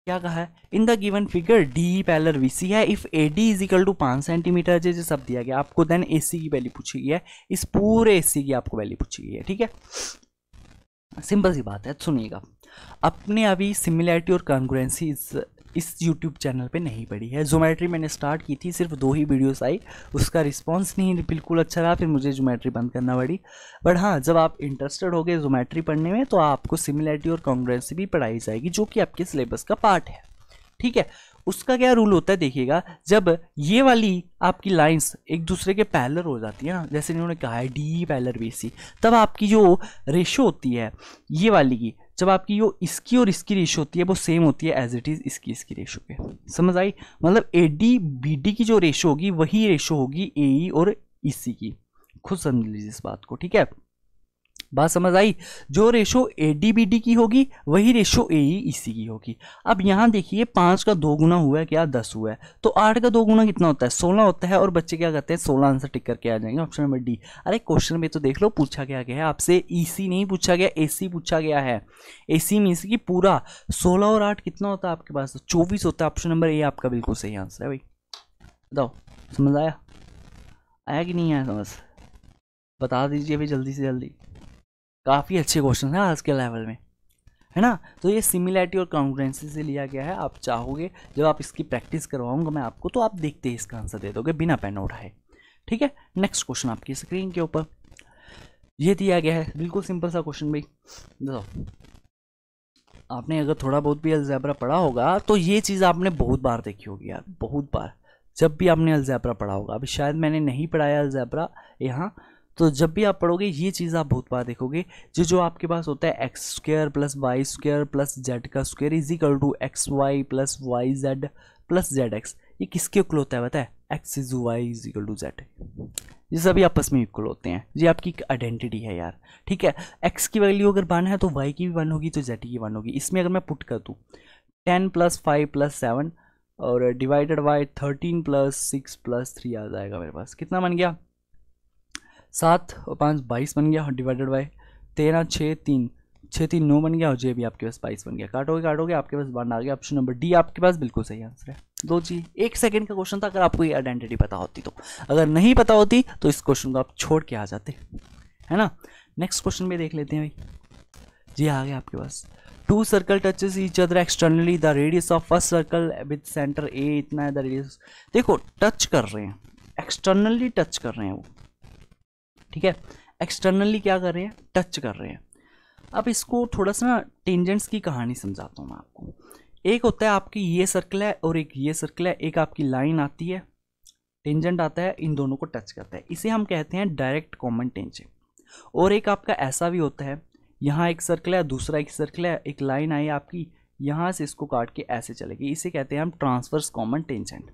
क्या कहा है, in the given figure D parallel BC है, if AD is equal to 5 centimetre, जैसे सब दिया गया आपको, देन एसी की वैल्यू पूछी गई है, इस पूरे एसी की आपको वैल्यू पूछी गई है। ठीक है, सिंपल सी बात है, सुनिएगा। अपने अभी सिमिलैरिटी और कॉन्ग्रुएंसी इस यूट्यूब चैनल पे नहीं पड़ी है। ज्योमेट्री मैंने स्टार्ट की थी, सिर्फ 2 ही वीडियोस आई, उसका रिस्पांस नहीं बिल्कुल अच्छा रहा, फिर मुझे ज्योमेट्री बंद करना पड़ी। बट हाँ, जब आप इंटरेस्टेड हो गए ज्योमेट्री पढ़ने में तो आपको सिमिलैरिटी और कॉन्ग्रुएंसी भी पढ़ाई जाएगी, जो कि आपके सिलेबस का पार्ट है। ठीक है, उसका क्या रूल होता है देखिएगा, जब ये वाली आपकी लाइंस एक दूसरे के पैरेलल हो जाती है ना, जैसे इन्होंने कहा है डी पैरेलल बीसी, तब आपकी जो रेशो होती है ये वाली की, जब आपकी जो इसकी और इसकी रेशो होती है वो सेम होती है एज इट इज इसकी रेशो के। समझ आई, मतलब ए डी बी डी की जो रेशो होगी वही रेशो होगी ए ई और इसी की। खुद समझ लीजिए इस बात को, ठीक है। बात समझ आई। जो रेशो AD/BD की होगी वही रेशो AE/EC की होगी। अब यहाँ देखिए 5 का 2 गुना हुआ है क्या, 10 हुआ है, तो 8 का 2 गुना कितना होता है, 16 होता है। और बच्चे क्या करते हैं, 16 आंसर टिक करके आ जाएंगे, ऑप्शन नंबर डी। अरे क्वेश्चन में तो देख लो पूछा क्या गया है आपसे, EC नहीं पूछा गया, AC पूछा गया है। AC मीन्स की पूरा 16 और 8 कितना होता है आपके पास, 24 होता है। ऑप्शन नंबर ए आपका बिल्कुल सही आंसर है भाई। बताओ समझ आया, आया कि नहीं आया समझ, बता दीजिए भाई जल्दी से जल्दी। काफ़ी अच्छे क्वेश्चन है आज के लेवल में, है ना। तो ये सिमिलैरिटी और कॉन्ग्रुएंसी से लिया गया है। आप चाहोगे जब आप इसकी प्रैक्टिस करवाऊंगा मैं आपको, तो आप देखते ही इसका आंसर दे दोगे बिना पेन उठाए, ठीक है। नेक्स्ट क्वेश्चन आपकी स्क्रीन के ऊपर ये दिया गया है, बिल्कुल सिंपल सा क्वेश्चन भाई। देखो आपने अगर थोड़ा बहुत भी अलजेब्रा पढ़ा होगा तो ये चीज़ आपने बहुत बार देखी होगी यार, बहुत बार। जब भी आपने अलजेब्रा पढ़ा होगा, अभी शायद मैंने नहीं पढ़ाया अलजेब्रा यहाँ, तो जब भी आप पढ़ोगे ये चीज़ आप बहुत बार देखोगे। जो आपके पास होता है x² + y² + z का square is equal to xy + yz + zx, ये किसके इक्वल होता है पता है, x = y = z। ये सभी आपस में इक्वल होते हैं, ये आपकी आइडेंटिटी है यार, ठीक है। x की वैल्यू अगर 1 है तो y की भी 1 होगी, तो z की 1 होगी। इसमें अगर मैं पुट कर दूँ 10 + 5 + 7 और डिवाइडेड बाय 13 + 6 + 3 आ जाएगा मेरे पास, कितना बन गया, 7 और 5 22 बन गया, डिवाइडेड बाय 13 6 3 9 बन गया, और जे भी आपके पास 22 बन गया। काटोगे आपके पास 1 आ गया। ऑप्शन नंबर डी आपके पास बिल्कुल सही आंसर है। दो जी 1 सेकंड का क्वेश्चन था, अगर आपको ये आइडेंटिटी पता होती तो। अगर नहीं पता होती तो इस क्वेश्चन को आप छोड़ के आ जाते, है ना। नेक्स्ट क्वेश्चन भी देख लेते हैं भाई जी। आ गया आपके पास, 2 circle touches each other externally, the radius of first circle with centre A इतना है, द रेडियस। देखो टच कर रहे हैं, एक्सटर्नली टच कर रहे हैं वो, ठीक है। एक्सटर्नली क्या कर रहे हैं, टच कर रहे हैं। अब इसको थोड़ा सा ना टेंजेंट्स की कहानी समझाता हूँ मैं आपको। एक होता है आपकी ये सर्कल है और एक ये सर्कल है, एक आपकी लाइन आती है, टेंजेंट आता है, इन दोनों को टच करता है, इसे हम कहते हैं डायरेक्ट कॉमन टेंजेंट। और एक आपका ऐसा भी होता है, यहाँ एक सर्कल है, दूसरा एक सर्कल है, एक लाइन आई आपकी, यहाँ से इसको काट के ऐसे चलेगी, इसे कहते हैं हम ट्रांसवर्स कॉमन टेंजेंट।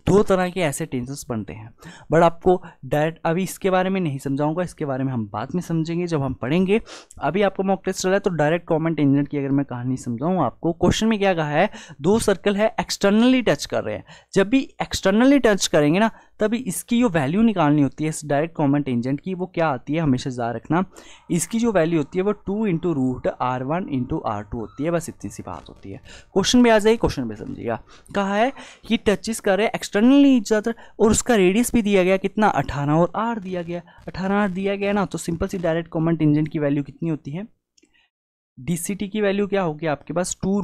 2 तरह के ऐसे टेंजेंट्स बनते हैं, बट आपको डायरेक्ट अभी इसके बारे में नहीं समझाऊंगा, इसके बारे में हम बाद में समझेंगे जब हम पढ़ेंगे। अभी आपको मॉक टेस्ट चला है, तो डायरेक्ट कॉमन टेंजेंट की अगर मैं कहानी समझाऊँ आपको, क्वेश्चन में क्या कहा है, 2 सर्कल है एक्सटर्नली टच कर रहे हैं। जब भी एक्सटर्नली टच करेंगे ना, तभी इसकी जो वैल्यू निकालनी होती है इस डायरेक्ट कॉमन टेंजेंट की, वो क्या आती है, हमेशा याद रखना, इसकी जो वैल्यू होती है वो 2 × √R1 × R2 होती है। बस इतनी सी बात होती है। क्वेश्चन में आ जाए, क्वेश्चन में समझिएगा। कहा है कि टचेस कर रहे हैं एक्सटर्नली ईच, और उसका रेडियस भी दिया गया कितना, 18 और R दिया गया, 18 R दिया गया ना, तो सिंपल सी डायरेक्ट कॉमन टेंजेंट की वैल्यू कितनी होती है, DCT की वैल्यू क्या होगी आपके पास, 2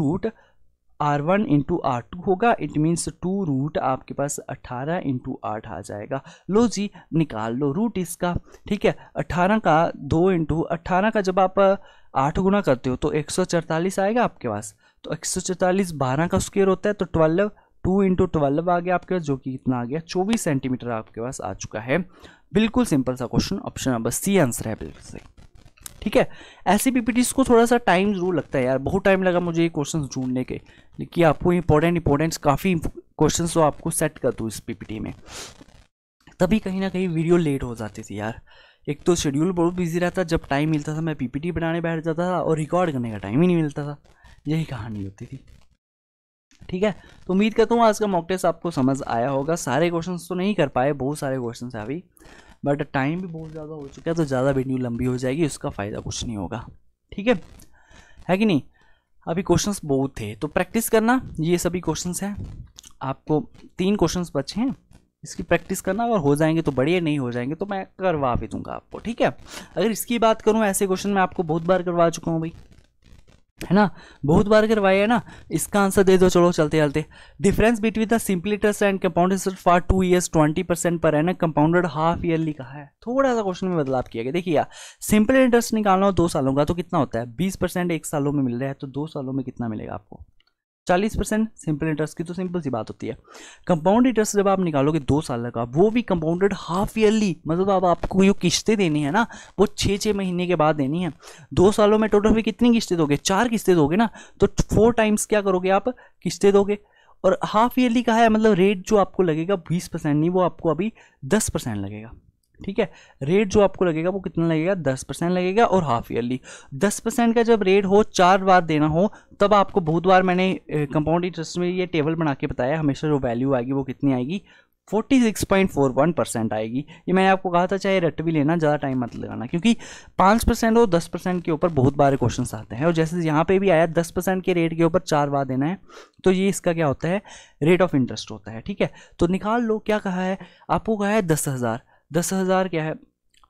√R1 × R2 होगा। इट मीन्स 2 आपके पास 18 × 8 आ जाएगा। लो जी निकाल लो रूट इसका, ठीक है। 18 का 2 × 18 का जब आप 8 गुना करते हो तो 144 आएगा आपके पास। तो 144 12 का स्क्वायर होता है, तो 12 2 × 12 आ गया आपके पास, जो कि कितना आ गया, 24 सेंटीमीटर आपके पास आ चुका है। बिल्कुल सिंपल सा question, option number C answer है बिल्कुल सही, ठीक है। ऐसी पीपीटीज को थोड़ा सा टाइम जरूर लगता है यार, बहुत टाइम लगा मुझे ये क्वेश्चंस ढूंढने के, लेकिन आपको इंपॉर्टेंट्स काफ़ी क्वेश्चंस तो आपको सेट कर दूँ इस पीपीटी में, तभी कहीं ना कहीं वीडियो लेट हो जाती थी यार। एक तो शेड्यूल बहुत बिजी रहता, जब टाइम मिलता था मैं पीपीटी बनाने बैठ जाता था, और रिकॉर्ड करने का टाइम ही नहीं मिलता था, यही कहानी होती थी, ठीक है। तो उम्मीद करता हूँ आज का मॉक टेस्ट आपको समझ आया होगा। सारे क्वेश्चंस तो नहीं कर पाए, बहुत सारे क्वेश्चंस हैं अभी, बट टाइम भी बहुत ज़्यादा हो चुका है, तो ज़्यादा वीडियो लंबी हो जाएगी, उसका फ़ायदा कुछ नहीं होगा, ठीक है कि नहीं। अभी क्वेश्चंस बहुत थे, तो प्रैक्टिस करना, ये सभी क्वेश्चंस हैं। आपको 3 क्वेश्चंस बचे हैं, इसकी प्रैक्टिस करना, अगर हो जाएंगे तो बढ़िया, नहीं हो जाएंगे तो मैं करवा भी दूंगा आपको, ठीक है। अगर इसकी बात करूँ, ऐसे क्वेश्चन मैं आपको बहुत बार करवा चुका हूँ भाई, है ना, बहुत बार करवाया है ना। इसका आंसर दे दो, चलो चलते चलते। Difference between the simple interest and compound interest for 2 years 20% per annum compounded half yearly कहा है। थोड़ा सा क्वेश्चन में बदलाव किया गया। देखिए सिंपल इंटरेस्ट निकालना हो 2 सालों का तो कितना होता है, 20% 1 सालों में मिल रहा है, तो 2 सालों में कितना मिलेगा आपको, 40% सिंपल इंटरेस्ट की। तो सिंपल सी बात होती है। कंपाउंड इंटरेस्ट जब आप निकालोगे 2 साल का, वो भी कंपाउंडेड हाफ ईयरली, मतलब अब आपको जो किस्तें देनी है ना, वो 6-6 महीने के बाद देनी है। 2 सालों में टोटल में कितनी किस्तें दोगे, 4 किस्तें दोगे ना, तो 4 टाइम्स क्या करोगे आप, किस्तें दोगे। और हाफ ईयरली का है, मतलब रेट जो आपको लगेगा 20% नहीं, वो आपको अभी 10% लगेगा, ठीक है। रेट जो आपको लगेगा वो कितना लगेगा, 10% लगेगा, और हाफ ईयरली 10% का जब रेट हो, 4 बार देना हो, तब आपको बहुत बार मैंने कंपाउंड इंटरेस्ट में ये टेबल बना के बताया, हमेशा जो वैल्यू आएगी वो कितनी आएगी, 46.41% आएगी। ये मैंने आपको कहा था, चाहे रट भी लेना, ज़्यादा टाइम मत लगाना, क्योंकि 5% और 10% के ऊपर बहुत बारे क्वेश्चन आते हैं, और जैसे यहाँ पे भी आया 10% के रेट के ऊपर 4 बार देना है, तो ये इसका क्या होता है, रेट ऑफ इंटरेस्ट होता है। ठीक है, तो निकाल लो। क्या कहा है आपको, कहा है 10,000। 10,000 क्या है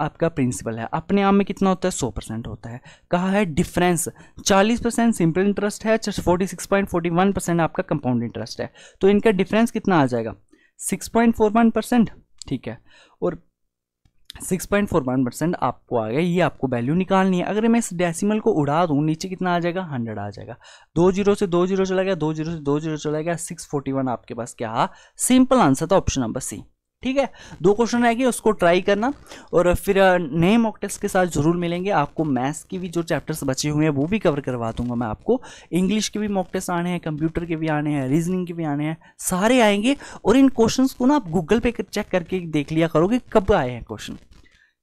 आपका प्रिंसिपल है, अपने आप में कितना होता है, 100% होता है। कहा है डिफरेंस 40% सिंपल इंटरेस्ट है, 46.41% आपका कंपाउंड इंटरेस्ट है, तो इनका डिफरेंस कितना आ जाएगा, 6.41%। ठीक है, और 6.41% आपको आ गया, ये आपको वैल्यू निकालनी है। अगर मैं इस डेसिमल को उड़ा दूं, नीचे कितना आ जाएगा, 100 आ जाएगा। 2 जीरो से 2 जीरो चला गया, 2 जीरो से 2 जीरो चला गया, 641 आपके पास क्या, सिंपल आंसर था ऑप्शन नंबर सी। ठीक है, 2 क्वेश्चन आएंगे, उसको ट्राई करना, और फिर नए मॉक टेस्ट के साथ जरूर मिलेंगे। आपको मैथ्स की भी जो चैप्टर्स बचे हुए हैं वो भी कवर करवा दूंगा मैं आपको। इंग्लिश के भी मॉक टेस्ट आने हैं, कंप्यूटर के भी आने हैं, रीजनिंग के भी आने हैं, सारे आएंगे। और इन क्वेश्चंस को ना आप गूगल पे चेक करके देख लिया करोगे कब आए हैं क्वेश्चन।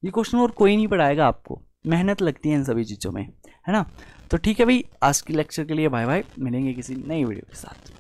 ये क्वेश्चन और कोई नहीं पढ़ाएगा आपको, मेहनत लगती है इन सभी चीज़ों में, है ना। तो ठीक है भाई, आज की लेक्चर के लिए बाय बाय, मिलेंगे किसी नई वीडियो के साथ।